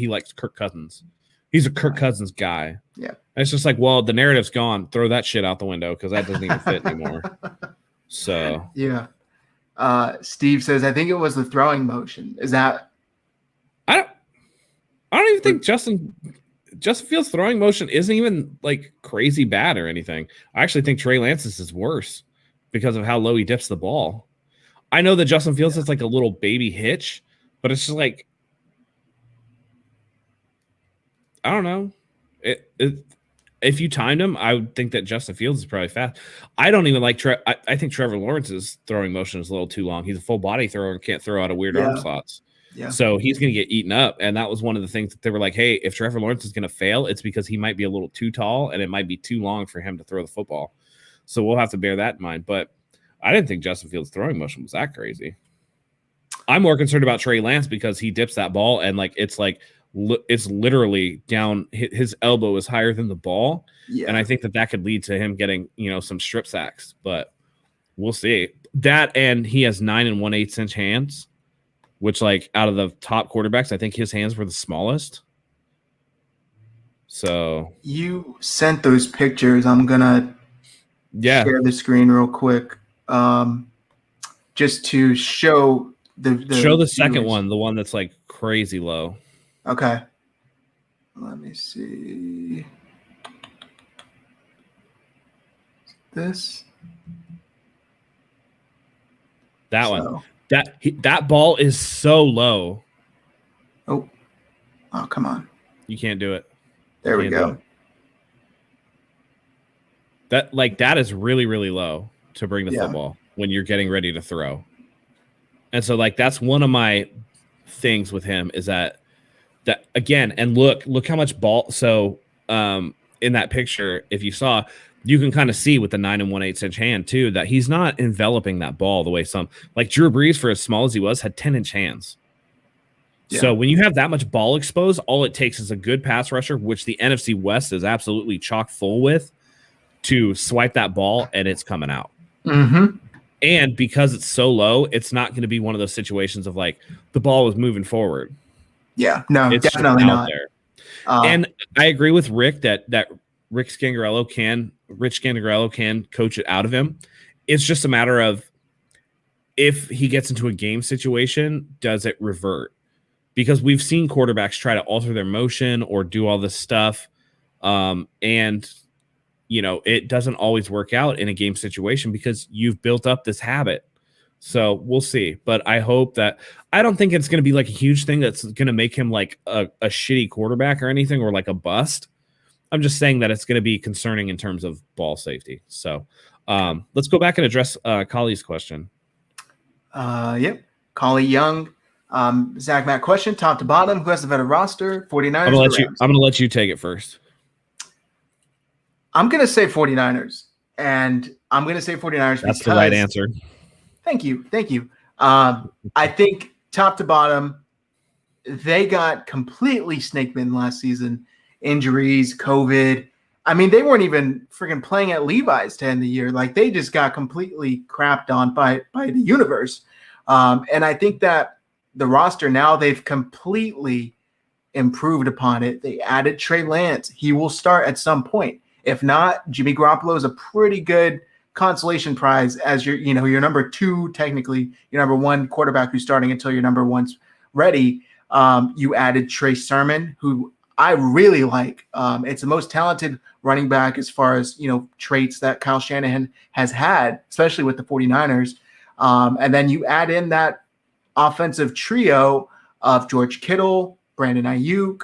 likes Kirk Cousins. He's a Kirk Cousins guy. Yeah. And it's just like, well, the narrative's gone. Throw that shit out the window because that doesn't even fit anymore. So yeah. Steve says, I think it was the throwing motion. Is that? I don't even think Justin Fields' throwing motion isn't even like crazy bad or anything. I actually think Trey Lance's is worse because of how low he dips the ball. I know that Justin Fields is like a little baby hitch, but it's just like, I don't know. If you timed him, I would think that Justin Fields is probably fast. I don't even like I think Trevor Lawrence's throwing motion is a little too long. He's a full body thrower and can't throw out of weird arm slots. Yeah. So he's going to get eaten up. And that was one of the things that they were like, hey, if Trevor Lawrence is going to fail, it's because he might be a little too tall and it might be too long for him to throw the football. So we'll have to bear that in mind. But I didn't think Justin Fields' throwing motion was that crazy. I'm more concerned about Trey Lance because he dips that ball and it's literally down. His elbow is higher than the ball. Yeah. And I think that could lead to him getting, some strip sacks, but we'll see that. And he has 9 1/8 inch hands, which out of the top quarterbacks, I think his hands were the smallest. So you sent those pictures. I'm gonna share the screen real quick, just to show the second viewers. one, the one that's like crazy low. Okay, let me see this. One. That ball is so low. Oh, come on. You can't do it. There we go. That is really, really low to bring the football when you're getting ready to throw. And so like that's one of my things with him is that again, and look how much ball. So in that picture, if you saw, you can kind of see with the 9 1/8" hand too that he's not enveloping that ball the way some, like Drew Brees, for as small as he was, had 10-inch hands. Yeah. So when you have that much ball exposed, all it takes is a good pass rusher, which the NFC West is absolutely chock full with, to swipe that ball and it's coming out. Mm-hmm. And because it's so low, it's not going to be one of those situations of like the ball was moving forward. Yeah, no, it's definitely not there. And I agree with Rick that Rich Scangarello can coach it out of him. It's just a matter of if he gets into a game situation, does it revert? Because we've seen quarterbacks try to alter their motion or do all this stuff. And, you know, it doesn't always work out in a game situation because you've built up this habit. So we'll see. But I hope that I don't think it's going to be like a huge thing that's going to make him like a shitty quarterback or anything or like a bust. I'm just saying that it's going to be concerning in terms of ball safety. So let's go back and address Colley's question. Yep. Colley Young. Zach Matt question, top to bottom, who has the better roster? 49ers. I'm going to let you take it first. I'm going to say 49ers. And I'm going to say 49ers. That's the right answer. Thank you. I think top to bottom, they got completely snake bitten last season. Injuries, COVID. I mean, they weren't even freaking playing at Levi's to end the year. Like, they just got completely crapped on by the universe. And I think that the roster now, they've completely improved upon it. They added Trey Lance. He will start at some point. If not, Jimmy Garoppolo is a pretty good consolation prize as your number two, technically your number one quarterback who's starting until your number one's ready. You added Trey Sermon, who I really like. It's the most talented running back as far as, traits that Kyle Shanahan has had, especially with the 49ers. And then you add in that offensive trio of George Kittle, Brandon Ayuk,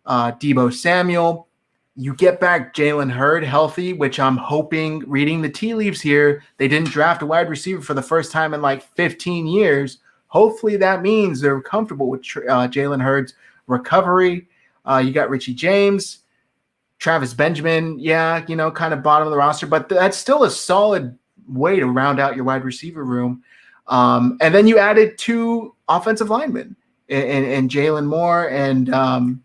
Deebo Samuel. You get back Jalen Hurd healthy, which I'm hoping, reading the tea leaves here, they didn't draft a wide receiver for the first time in like 15 years. Hopefully that means they're comfortable with Jalen Hurd's recovery. You got Richie James, Travis Benjamin, kind of bottom of the roster, but that's still a solid way to round out your wide receiver room. And then you added two offensive linemen and Jalen Moore and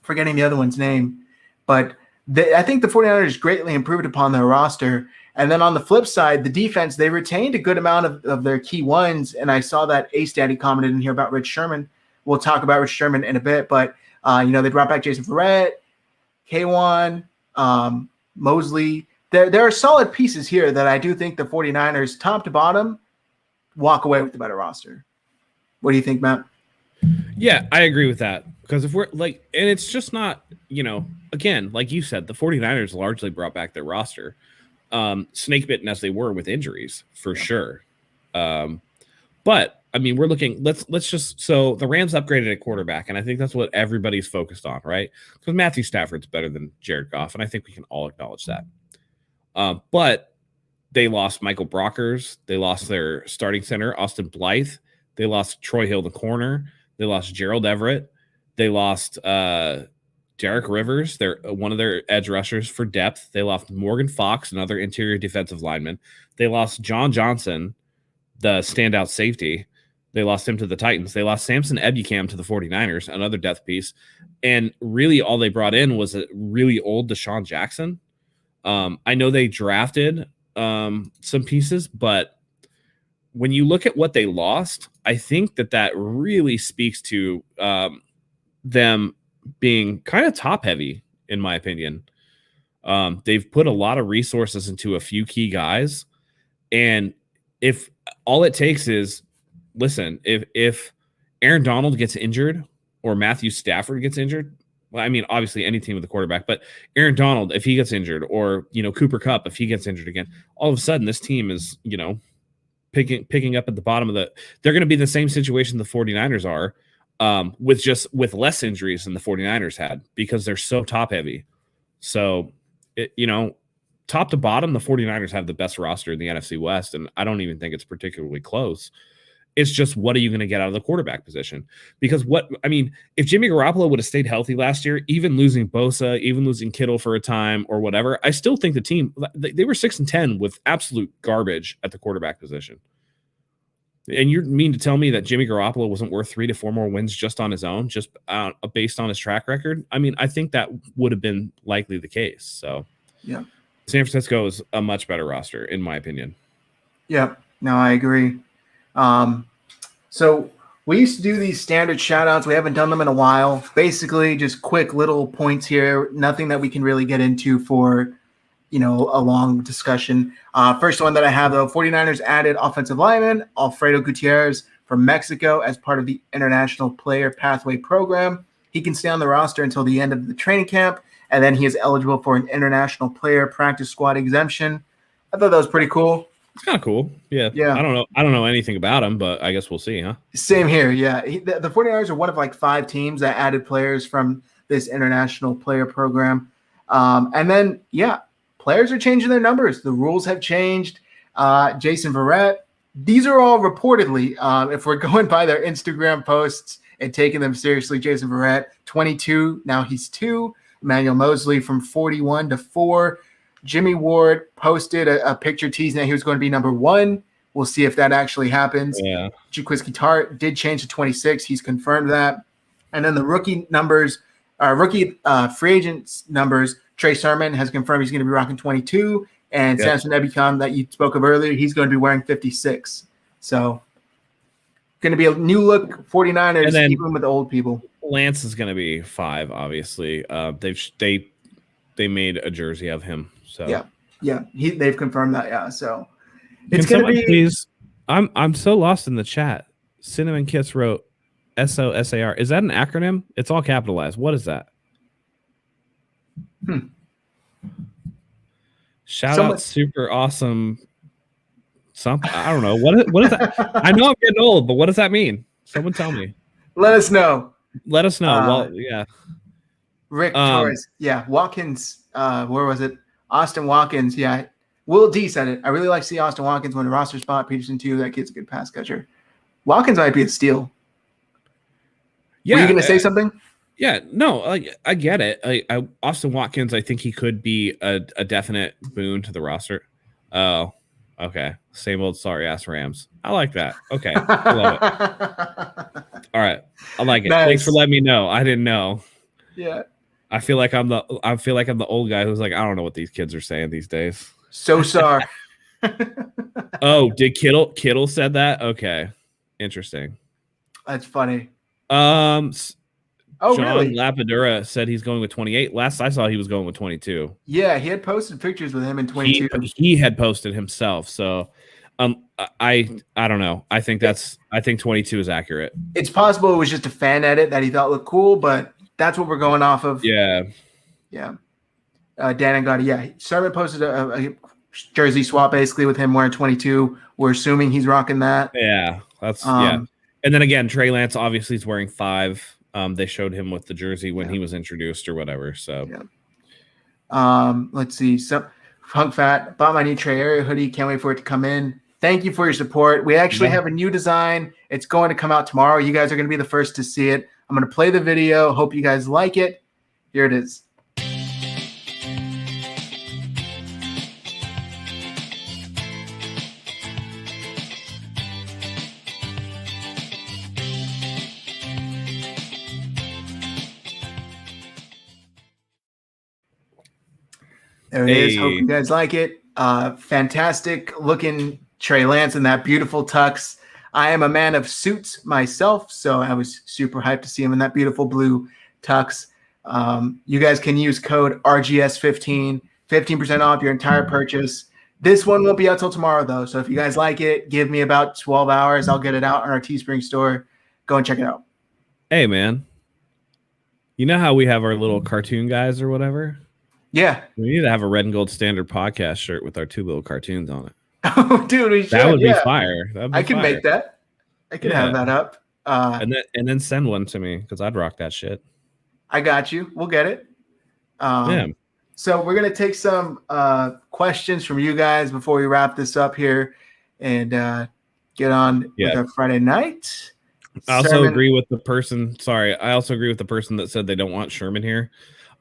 forgetting the other one's name. But I think the 49ers greatly improved upon their roster. And then on the flip side, the defense, they retained a good amount of their key ones. And I saw that A-Daddy commented in here about Rich Sherman. We'll talk about Rich Sherman in a bit. But, they brought back Jason Verrett, K1, Mosley. There are solid pieces here that I do think the 49ers, top to bottom, walk away with the better roster. What do you think, Matt? Yeah, I agree with that. Because if we're like, and it's just not, again, like you said, the 49ers largely brought back their roster. Snake bitten as they were with injuries, for sure. But I mean, we're looking, let's just, so the Rams upgraded at quarterback, and I think that's what everybody's focused on, right? Because Matthew Stafford's better than Jared Goff, and I think we can all acknowledge that. But they lost Michael Brockers. They lost their starting center, Austin Blythe. They lost Troy Hill, the corner. They lost Gerald Everett. They lost Derek Rivers, one of their edge rushers for depth. They lost Morgan Fox, another interior defensive lineman. They lost John Johnson, the standout safety. They lost him to the Titans. They lost Samson Ebukam to the 49ers, another depth piece. And really all they brought in was a really old Deshaun Jackson. I know they drafted some pieces, but when you look at what they lost, I think that really speaks to them being kind of top heavy in my opinion. They've put a lot of resources into a few key guys, and if all it takes is, listen, if Aaron Donald gets injured or Matthew Stafford gets injured, well, I mean, obviously any team with a quarterback, but Aaron Donald, if he gets injured, or, Cooper Kupp, if he gets injured again, all of a sudden this team is, picking up at the bottom of they're going to be the same situation the 49ers are, with less injuries than the 49ers had, because they're so top heavy. So, top to bottom, the 49ers have the best roster in the NFC West, and I don't even think it's particularly close. It's just, what are you going to get out of the quarterback position? Because if Jimmy Garoppolo would have stayed healthy last year, even losing Bosa, even losing Kittle for a time or whatever, I still think the team, they were 6-10 with absolute garbage at the quarterback position. And you mean to tell me that Jimmy Garoppolo wasn't worth 3 to 4 more wins just on his own, just based on his track record? I mean, I think that would have been likely the case. So, yeah, San Francisco is a much better roster, in my opinion. Yeah, no, I agree. So we used to do these standard shout-outs. We haven't done them in a while. Basically, just quick little points here. Nothing that we can really get into for, a long discussion. First one that I have, though, 49ers added offensive lineman Alfredo Gutierrez from Mexico as part of the International Player Pathway Program. He can stay on the roster until the end of the training camp, and then he is eligible for an International Player Practice Squad exemption. I thought that was pretty cool. It's kind of cool. Yeah. I don't know anything about him, but I guess we'll see, huh? Same here. Yeah. The 49ers are one of 5 teams that added players from this international player program. And then, players are changing their numbers. The rules have changed. Jason Verrett, these are all reportedly, if we're going by their Instagram posts and taking them seriously, Jason Verrett, 22, now he's 2. Emmanuel Mosley from 41 to 4. Jimmy Ward posted a picture teasing that he was going to be number 1. We'll see if that actually happens. Yeah. Jaquiski Tartt did change to 26. He's confirmed that. And then the rookie numbers, free agents numbers, Trey Sermon has confirmed he's going to be rocking 22. And Samson Ebukam, that you spoke of earlier, he's going to be wearing 56. So going to be a new look 49ers, even with the old people. Lance is going to be 5, obviously. They made a jersey of him. So they've confirmed that. Yeah, so it's going to be. Please, I'm so lost in the chat. Cinnamon Kiss wrote SOSAR. Is that an acronym? It's all capitalized. What is that? Shout out, super awesome. Something, I don't know. What is that? I know I'm getting old, but what does that mean? Someone tell me. Let us know. Rick Torres. Yeah, Watkins. Where was it? Austin Watkins. Yeah. Will D said it. I really like to see Austin Watkins win a roster spot. Peterson too. That kid's a good pass catcher. Watkins might be a steal. Yeah. Were you going to say something? Yeah. No, I get it. Austin Watkins, I think he could be a definite boon to the roster. Oh, okay. Same old sorry ass Rams. I like that. Okay. I love it. All right. I like it. Nice. Thanks for letting me know. I didn't know. Yeah. I feel like I'm the old guy who's like, I don't know what these kids are saying these days. So sorry. Oh, did Kittle said that? Okay. Interesting. That's funny. John really? Lapadura said he's going with 28. Last I saw, he was going with 22. Yeah, he had posted pictures with him in 22. He had posted himself. So, I don't know. I think 22 is accurate. It's possible it was just a fan edit that he thought looked cool, but that's what we're going off of. Yeah. Dan and Gotti. Yeah, Sermon posted a jersey swap basically with him wearing 22. We're assuming he's rocking that. Yeah, that's yeah. And then again, Trey Lance obviously is wearing 5. They showed him with the jersey when he was introduced or whatever. So, let's see. So, Funk Fat bought my new Trey Area hoodie. Can't wait for it to come in. Thank you for your support. We actually have a new design. It's going to come out tomorrow. You guys are going to be the first to see it. I'm going to play the video. Hope you guys like it. Here it is. There it is. Hope you guys like it. Fantastic looking Trey Lance in that beautiful tux. I am a man of suits myself, so I was super hyped to see him in that beautiful blue tux. You guys can use code RGS15, 15% off your entire purchase. This one won't be out till tomorrow, though. So if you guys like it, give me about 12 hours. I'll get it out on our Teespring store. Go and check it out. Hey, man. You know how we have our little cartoon guys or whatever? Yeah. We need to have a Red and Gold Standard podcast shirt with our 2 little cartoons on it. Oh, dude, we should. That would be fire. I can make that. I can have that up. And then send one to me because I'd rock that shit. I got you. We'll get it. Yeah. So we're going to take some questions from you guys before we wrap this up here and get on with our Friday night. I also agree with the person. Sorry. I also agree with the person that said they don't want Sherman here.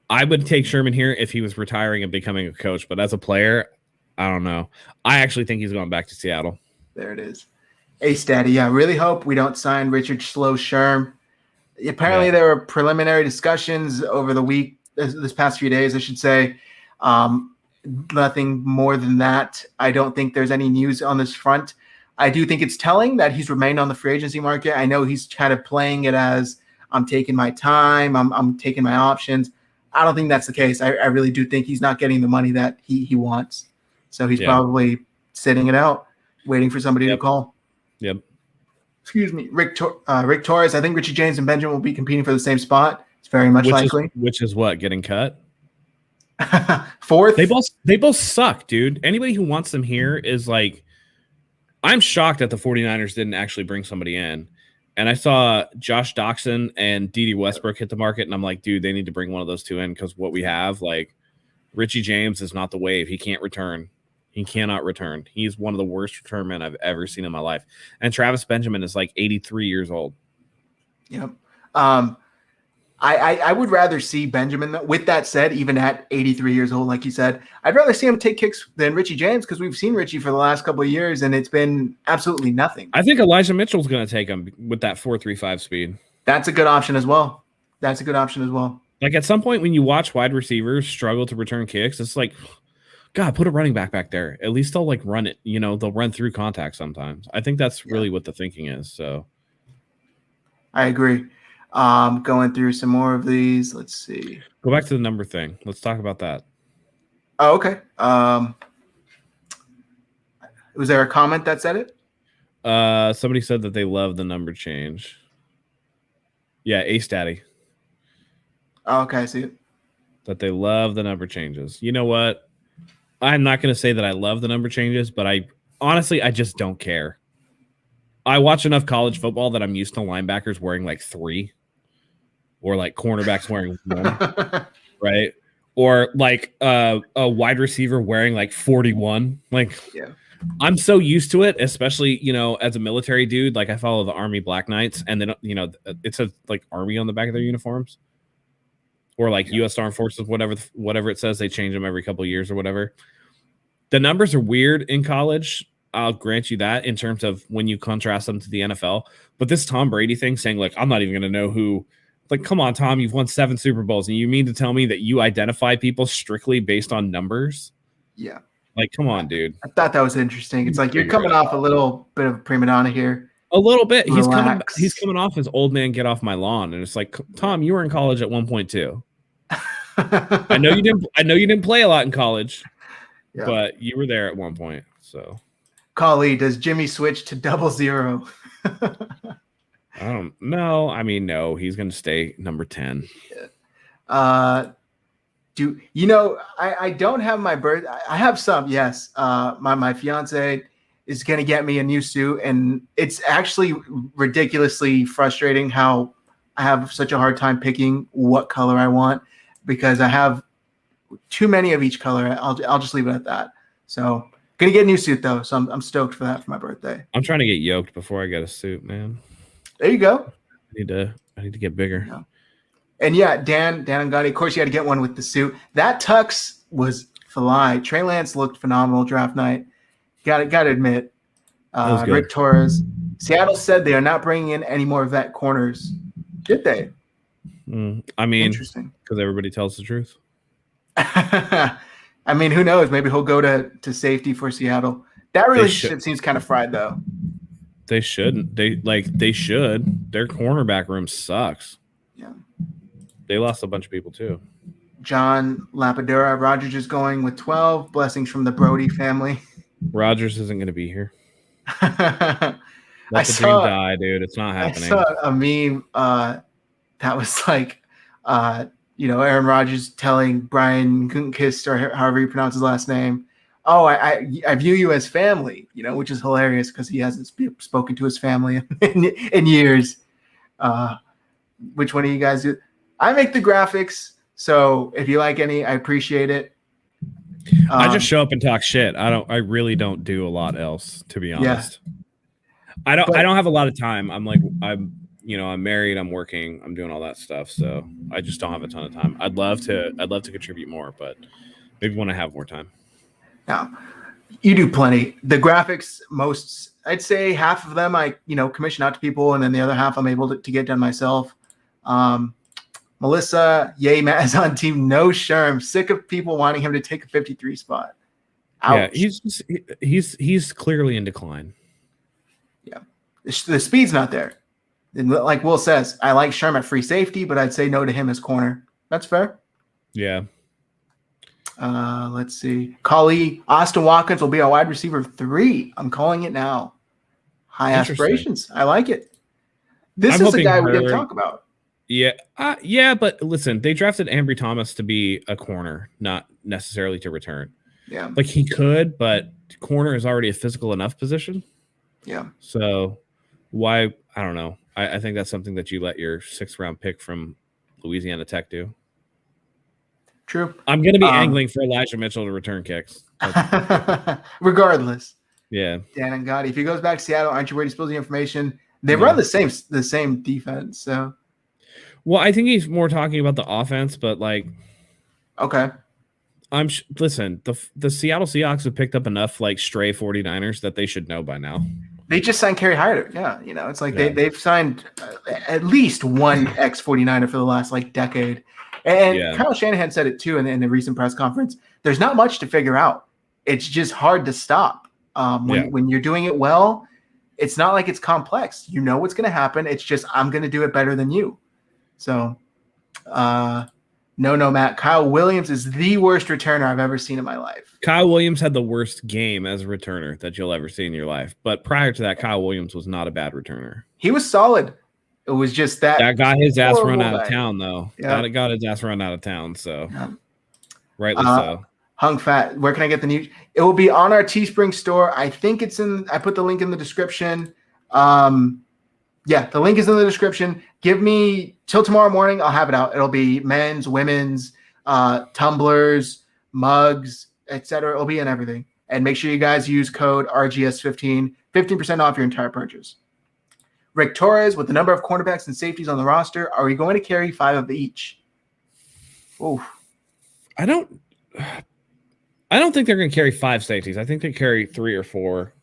I would take Sherman here if he was retiring and becoming a coach. But as a player, I don't know. I actually think he's going back to Seattle. There it is. Ace Daddy. Yeah, really hope we don't sign Richard Slow Sherm. Apparently, there were preliminary discussions over the week, this past few days, I should say. Nothing more than that. I don't think there's any news on this front. I do think it's telling that he's remained on the free agency market. I know he's kind of playing it as I'm taking my time, I'm taking my options. I don't think that's the case. I really do think he's not getting the money that he wants. So he's probably sitting it out, waiting for somebody to call. Yep. Excuse me, Rick Torres. I think Richie James and Benjamin will be competing for the same spot. It's very much likely. Which is what, getting cut? Fourth. They both suck, dude. Anybody who wants them here is like, I'm shocked that the 49ers didn't actually bring somebody in. And I saw Josh Doxson and Dede Westbrook hit the market, and I'm like, dude, they need to bring one of those two in because what we have, like, Richie James is not the wave. He can't return. He cannot return. He's one of the worst return men I've ever seen in my life. And Travis Benjamin is like 83 years old. Yep. I would rather see Benjamin, with that said, even at 83 years old, like you said, I'd rather see him take kicks than Richie James because we've seen Richie for the last couple of years and it's been absolutely nothing. I think Elijah Mitchell's going to take him with that 4.35 speed. That's a good option as well. Like at some point when you watch wide receivers struggle to return kicks, it's like, God, put a running back there. At least they'll like run it. You know, they'll run through contact sometimes. I think that's really what the thinking is. So I agree. Going through some more of these. Let's see. Go back to the number thing. Let's talk about that. Oh, okay. Was there a comment that said it? Somebody said that they love the number change. Yeah, Ace Daddy. Oh, okay, I see it. That they love the number changes. You know what? I'm not going to say that I love the number changes, but I just don't care. I watch enough college football that I'm used to linebackers wearing like 3 or like cornerbacks wearing 1, right? Or like a wide receiver wearing like 41. Like, I'm so used to it, especially, you know, as a military dude. Like I follow the Army Black Knights, and then, you know, it says like Army on the back of their uniforms. Or like U.S. Armed Forces, whatever it says, they change them every couple of years or whatever. The numbers are weird in college. I'll grant you that in terms of when you contrast them to the NFL. But this Tom Brady thing saying like, I'm not even going to know who. Like, come on, Tom, you've won 7 Super Bowls, and you mean to tell me that you identify people strictly based on numbers? Yeah. Like, come on, dude. I thought that was interesting. It's like you're coming off a little bit of a prima donna here. A little bit. He's coming off his old man get off my lawn, and it's like, Tom, you were in college at 1.2. I know you didn't play a lot in college, but you were there at one point. So, Kali, does Jimmy switch to 00? I don't know. I mean, no, he's going to stay number 10. Do you know? I don't have my birth. I have some. Yes. My fiance is going to get me a new suit, and it's actually ridiculously frustrating how I have such a hard time picking what color I want because I have too many of each color. I'll just leave it at that. So gonna get a new suit though, so I'm stoked for that for my birthday. I'm trying to get yoked before I get a suit, man. There you go. I need to get bigger. Yeah. And yeah, Dan Angotti, of course you had to get one with the suit. That tux was fly. Trey Lance looked phenomenal draft night. Got to admit. Rick Torres. Seattle said they are not bringing in any more vet corners. Did they? I mean, interesting. Because everybody tells the truth. I mean, who knows? Maybe he'll go to safety for Seattle. That relationship seems kind of fried, though. They shouldn't. They should. Their cornerback room sucks. Yeah. They lost a bunch of people too. John Lapadura, Rogers is going with 12. Blessings from the Brody family. Rodgers isn't going to be here. I Let the dream die, dude. It's not happening. I saw a meme that was like, Aaron Rodgers telling Brian Gutekunst, or however you pronounce his last name, "Oh, I view you as family," which is hilarious because he hasn't spoken to his family in years. Which one of you guys do? I make the graphics, so if you like any, I appreciate it. I just show up and talk shit. I really don't do a lot else, to be honest. Yeah. I don't have a lot of time. I'm married, I'm working, I'm doing all that stuff, so I just don't have a ton of time. I'd love to contribute more, but maybe when I have more time. Yeah, you do plenty. The graphics, I'd say half of them I commission out to people, and then the other half I'm able to get done myself. Melissa, yay, Matt is on team no Sherm. Sick of people wanting him to take a 53 spot. Ouch. Yeah, he's clearly in decline. Yeah, the speed's not there. And like Will says, I like Sherm at free safety, but I'd say no to him as corner. That's fair. Yeah. Let's see. Austin Watkins will be our wide receiver 3. I'm calling it now. High aspirations. I like it. This is a guy we didn't talk about. Yeah, but listen, they drafted Ambry Thomas to be a corner, not necessarily to return. Yeah. Like he could, but corner is already a physical enough position. Yeah. So why? I don't know. I think that's something that you let your 6th round pick from Louisiana Tech do. True. I'm going to be angling for Elijah Mitchell to return kicks. Regardless. Yeah. Dan and Gotti. If he goes back to Seattle, aren't you worried he spills the information? They run the same defense. So. Well, I think he's more talking about the offense, but like. Okay. Listen, the Seattle Seahawks have picked up enough like stray 49ers that they should know by now. They just signed Kerry Hyder. Yeah, it's like they've signed at least one ex-49er for the last decade. And Kyle Shanahan said it too in the recent press conference. There's not much to figure out. It's just hard to stop. When you're doing it well, it's not like it's complex. You know what's going to happen. It's just I'm going to do it better than you. So, no, Matt. Kyle Williams is the worst returner I've ever seen in my life. Kyle Williams had the worst game as a returner that you'll ever see in your life. But prior to that, Kyle Williams was not a bad returner. He was solid. It was just that got his ass run out of town, though. Yeah. Got his ass run out of town. So, rightly so. Hung Fat, where can I get the news? It will be on our Teespring store. I think it's I put the link in the description. The link is in the description. Give me till tomorrow morning. I'll have it out. It'll be men's, women's, tumblers, mugs, etc. It'll be in everything. And make sure you guys use code RGS15, 15% off your entire purchase. Rick Torres, with the number of cornerbacks and safeties on the roster, are we going to carry 5 of each? Oh, I don't think they're going to carry 5 safeties. I think they carry 3 or 4,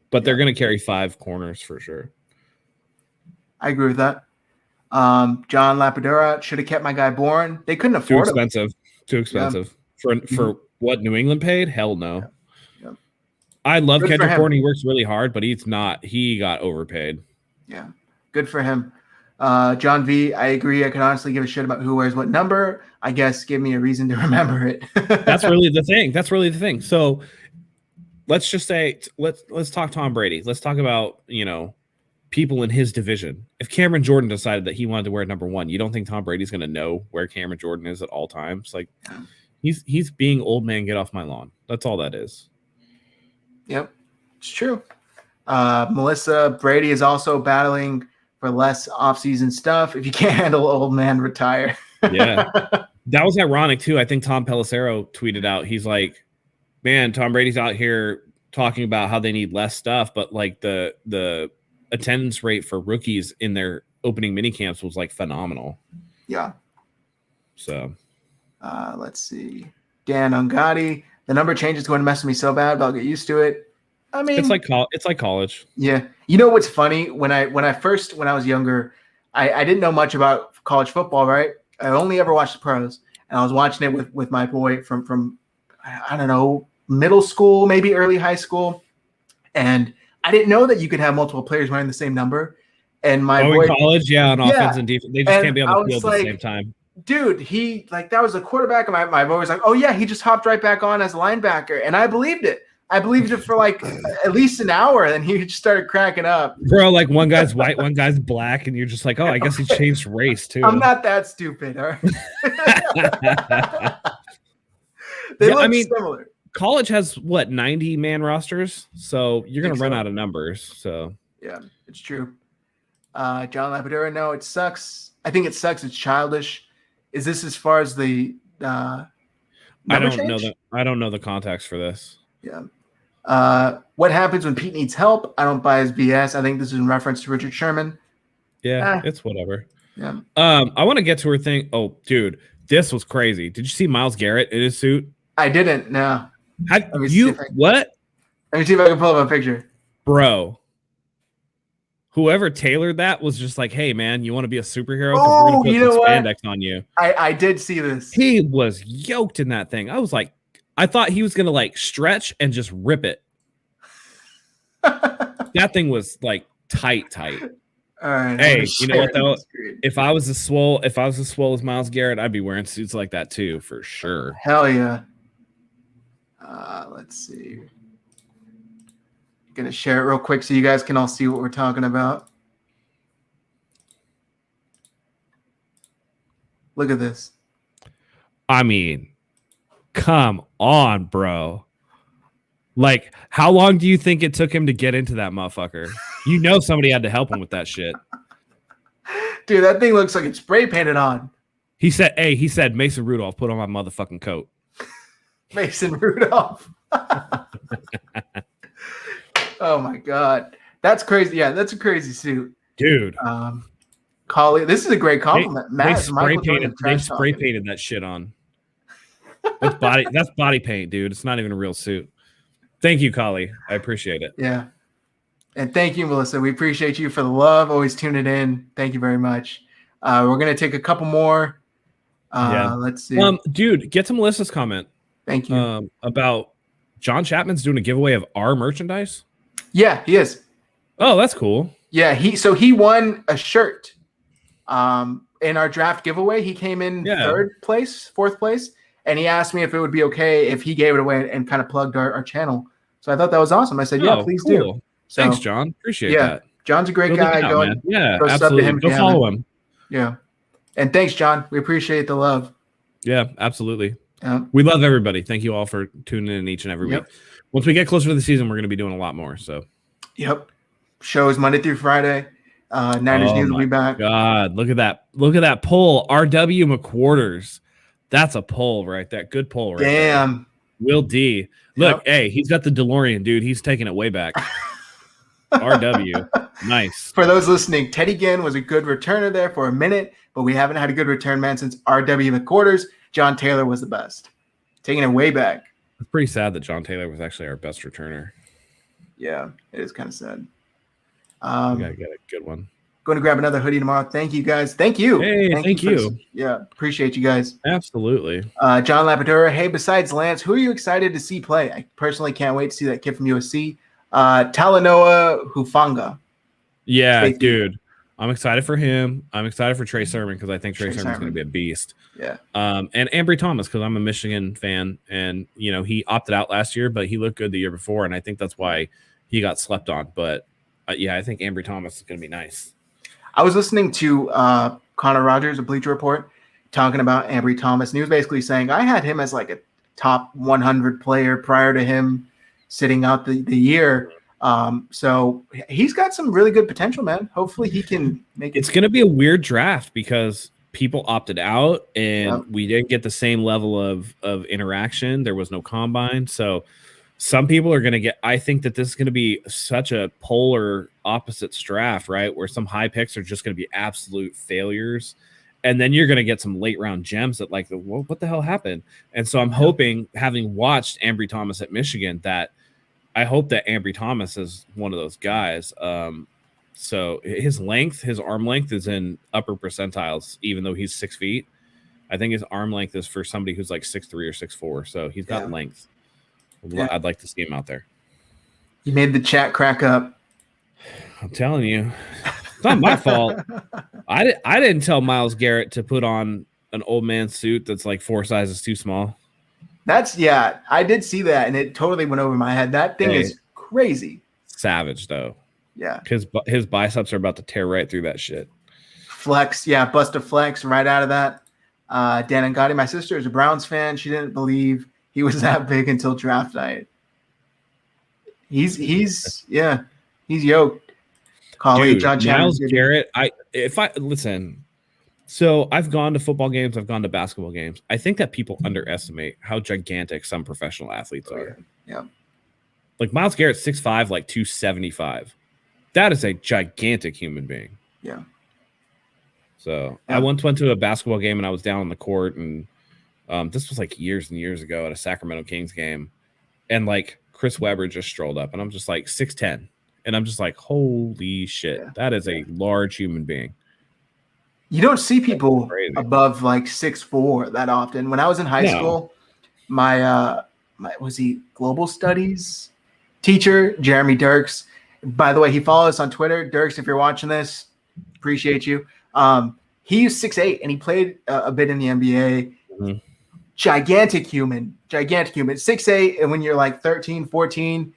but they're going to carry 5 corners for sure. I agree with that. John Lapadura should have kept my guy Bourne. They couldn't afford him. Too expensive. For what New England paid? Hell no. Yeah. I love Kendrick Bourne. He works really hard, but he got overpaid. Yeah. Good for him. John V, I agree. I can honestly give a shit about who wears what number. I guess give me a reason to remember it. That's really the thing. So let's just say let's talk Tom Brady. Let's talk about, people in his division. If Cameron Jordan decided that he wanted to wear number 1, you don't think Tom Brady's going to know where Cameron Jordan is at all times? Like he's being old man, get off my lawn. That's all that is. Yep. It's true. Melissa, Brady is also battling for less offseason stuff. If you can't handle old man, retire. Yeah. That was ironic too. I think Tom Pelissero tweeted out, he's like, man, Tom Brady's out here talking about how they need less stuff, but like the attendance rate for rookies in their opening mini camps was like phenomenal. Yeah. So let's see. Dan Ungati, the number change is going to mess with me so bad, but I'll get used to it. I mean, it's like college. Yeah. You know what's funny? When I was younger, I didn't know much about college football, right? I only ever watched the pros, and I was watching it with my boy from I don't know, middle school, maybe early high school. And I didn't know that you could have multiple players wearing the same number. And my boy in college, on offense and defense, they just can't be on the field at the same time. dude, that was a quarterback. And my boy was like, oh yeah, he just hopped right back on as a linebacker. And I believed it. I believed it for like at least an hour. And then he just started cracking up. Bro, like one guy's white, one guy's black. And you're just like, oh, I guess he changed race too. I'm not that stupid. All right? They look similar. College has what, 90-man rosters? So you're going to run out of numbers. So yeah, it's true. John Lapadura, no, it sucks. I think it sucks. It's childish. Is this as far as the I don't know the context for this. Yeah. What happens when Pete needs help? I don't buy his BS. I think this is in reference to Richard Sherman. Yeah, it's whatever. Yeah. I want to get to her thing. Oh, dude, this was crazy. Did you see Myles Garrett in his suit? I didn't. No. What? Let me see if I can pull up a picture. Bro. Whoever tailored that was just like, hey, man, you want to be a superhero? Oh, we're gonna put spandex on you. I did see this. He was yoked in that thing. I was like, I thought he was going to like stretch and just rip it. That thing was like tight. All right. Hey, you know what though? If I was as swole as Myles Garrett, I'd be wearing suits like that too, for sure. Hell yeah. Let's see. Gonna share it real quick so you guys can all see what we're talking about. Look at this. I mean, come on, bro. Like, how long do you think it took him to get into that motherfucker? You know somebody had to help him with that shit. Dude, that thing looks like it's spray painted on. He said, Mason Rudolph, put on my motherfucking coat. Mason Rudolph. Oh my God. That's crazy. Yeah, that's a crazy suit. Dude. Collie, this is a great compliment. They spray painted that shit on. That's body paint, dude. It's not even a real suit. Thank you, Collie. I appreciate it. Yeah. And thank you, Melissa. We appreciate you for the love. Always tuning in. Thank you very much. We're going to take a couple more. Let's see. Dude, get to Melissa's comment. Thank you. About John Chapman's doing a giveaway of our merchandise. Yeah, he is. Oh, that's cool. Yeah, he won a shirt in our draft giveaway. He came in fourth place, and he asked me if it would be okay if he gave it away and kind of plugged our channel. So I thought that was awesome. I said, yeah, please do. So, thanks, John. Appreciate that. John's a great guy. Absolutely. Go follow him. Yeah. And thanks, John. We appreciate the love. Yeah, absolutely. We love everybody. Thank you all for tuning in each and every week. Once we get closer to the season, we're going to be doing a lot more. So, shows Monday through Friday. Niners News will be back. God, look at that! Look at that poll. R.W. McQuarters. That's a poll right there. Good poll right there. Damn. Will D. Look, hey, he's got the DeLorean, dude. He's taking it way back. R.W. Nice. For those listening, Teddy Ginn was a good returner there for a minute, but we haven't had a good return man since R.W. McQuarters. John Taylor was the best. Taking it way back. It's pretty sad that John Taylor was actually our best returner. Yeah, it is kind of sad. We gotta get a good one. Going to grab another hoodie tomorrow. Thank you, guys. Thank you. Hey, thank you. Yeah, appreciate you guys. Absolutely. John Lapadura. Hey, besides Lance, who are you excited to see play? I personally can't wait to see that kid from USC. Talanoa Hufanga. Yeah, Safety. dude. I'm excited for him. I'm excited for Trey Sermon because I think Trey Sermon's going to be a beast. Yeah. And Ambry Thomas because I'm a Michigan fan, and he opted out last year, but he looked good the year before, and I think that's why he got slept on. But I think Ambry Thomas is going to be nice. I was listening to Connor Rogers of Bleacher Report talking about Ambry Thomas, and he was basically saying I had him as like a top 100 player prior to him sitting out the year. So he's got some really good potential, man. Hopefully he can make it. It's going to be a weird draft because people opted out and we didn't get the same level of interaction. There was no combine. So some people are going to get, I think that this is going to be such a polar opposites draft, right? Where some high picks are just going to be absolute failures. And then you're going to get some late round gems that like, what the hell happened? And so I'm hoping, having watched Ambry Thomas at Michigan, that I hope that Ambry Thomas is one of those guys. So his arm length is in upper percentiles, even though he's 6 feet. I think his arm length is for somebody who's like 6'3" or 6'4". So he's got length. Yeah. I'd like to see him out there. You made the chat crack up. I'm telling you, it's not my fault. I didn't tell Myles Garrett to put on an old man suit that's like 4 sizes too small. I did see that, and it totally went over my head. That thing is crazy. Savage though. Yeah. His biceps are about to tear right through that shit. Flex, yeah, bust a flex right out of that. Dan and Gotti, my sister is a Browns fan. She didn't believe he was that big until draft night. He's yoked. Dude, Myles Garrett. So I've gone to football games, I've gone to basketball games. I think that people underestimate how gigantic some professional athletes are. Yeah. Like Myles Garrett's 6'5", like 275. That is a gigantic human being. Yeah. So I once went to a basketball game and I was down on the court, and this was like years and years ago at a Sacramento Kings game. And like Chris Webber just strolled up, and I'm just like 6'10". And I'm just like, holy shit, that is a large human being. You don't see people above like 6'4" that often. When I was in high school, my was he global studies teacher, Jeremy Dirks. By the way, he follows us on Twitter. Dirks, if you're watching this, appreciate you. He's 6'8", and he played a bit in the NBA. Mm-hmm. Gigantic human, 6'8", and when you're like 13, 14,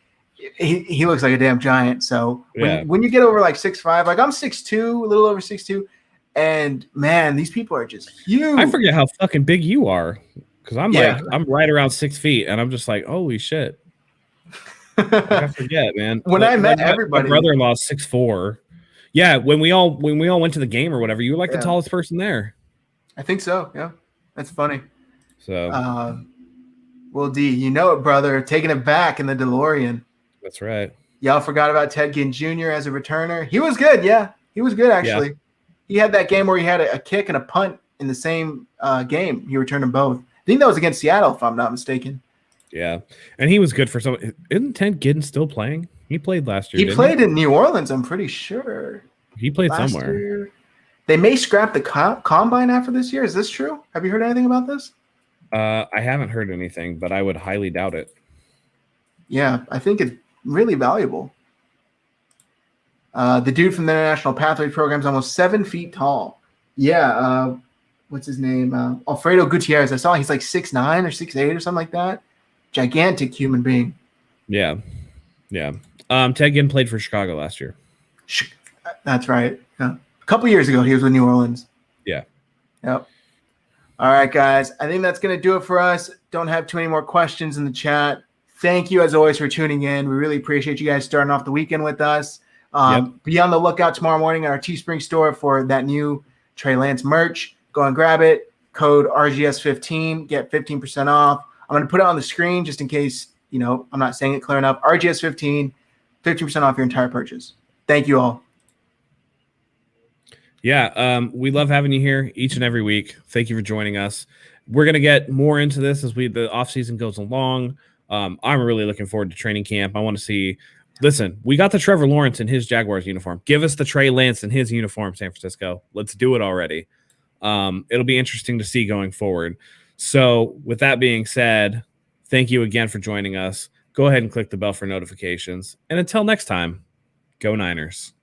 he looks like a damn giant. So when you get over like 6'5", like I'm 6'2", a little over 6'2", and man, these people are just huge. I forget how fucking big you are, because I'm I'm right around 6 feet, and I'm just like, holy shit. I forget, man. When I met everybody, my brother-in-law is 6'4". Yeah, when we all went to the game or whatever, you were like the tallest person there. I think so. Yeah, that's funny. So, well, D, you know it, brother. Taking it back in the DeLorean. That's right. Y'all forgot about Ted Ginn Jr. as a returner. He was good. Yeah, he was good actually. Yeah. He had that game where he had a kick and a punt in the same game. He returned them both. I think that was against Seattle, if I'm not mistaken. Yeah, and he was good for some. Isn't Ted Ginn still playing? He played last year. He played in New Orleans, I'm pretty sure. He played somewhere. Year. They may scrap the combine after this year. Is this true? Have you heard anything about this? I haven't heard anything, but I would highly doubt it. Yeah, I think it's really valuable. The dude from the International Pathway Program is almost 7 feet tall. Yeah, what's his name? Alfredo Gutierrez. I saw he's like 6'9" or 6'8" or something like that. Gigantic human being. Yeah. Ted Ginn played for Chicago last year. That's right. Yeah. A couple years ago, he was with New Orleans. Yeah. Yep. All right, guys. I think that's going to do it for us. Don't have too many more questions in the chat. Thank you, as always, for tuning in. We really appreciate you guys starting off the weekend with us. Be on the lookout tomorrow morning at our Teespring store for that new Trey Lance merch. Go and grab it. Code RGS15. Get 15% off. I'm going to put it on the screen just in case, I'm not saying it clear enough. RGS15, 15% off your entire purchase. Thank you all. Yeah, we love having you here each and every week. Thank you for joining us. We're going to get more into this as the offseason goes along. I'm really looking forward to training camp. I want to see – listen, we got the Trevor Lawrence in his Jaguars uniform. Give us the Trey Lance in his uniform, San Francisco. Let's do it already. It'll be interesting to see going forward. So with that being said, thank you again for joining us. Go ahead and click the bell for notifications. And until next time, go Niners.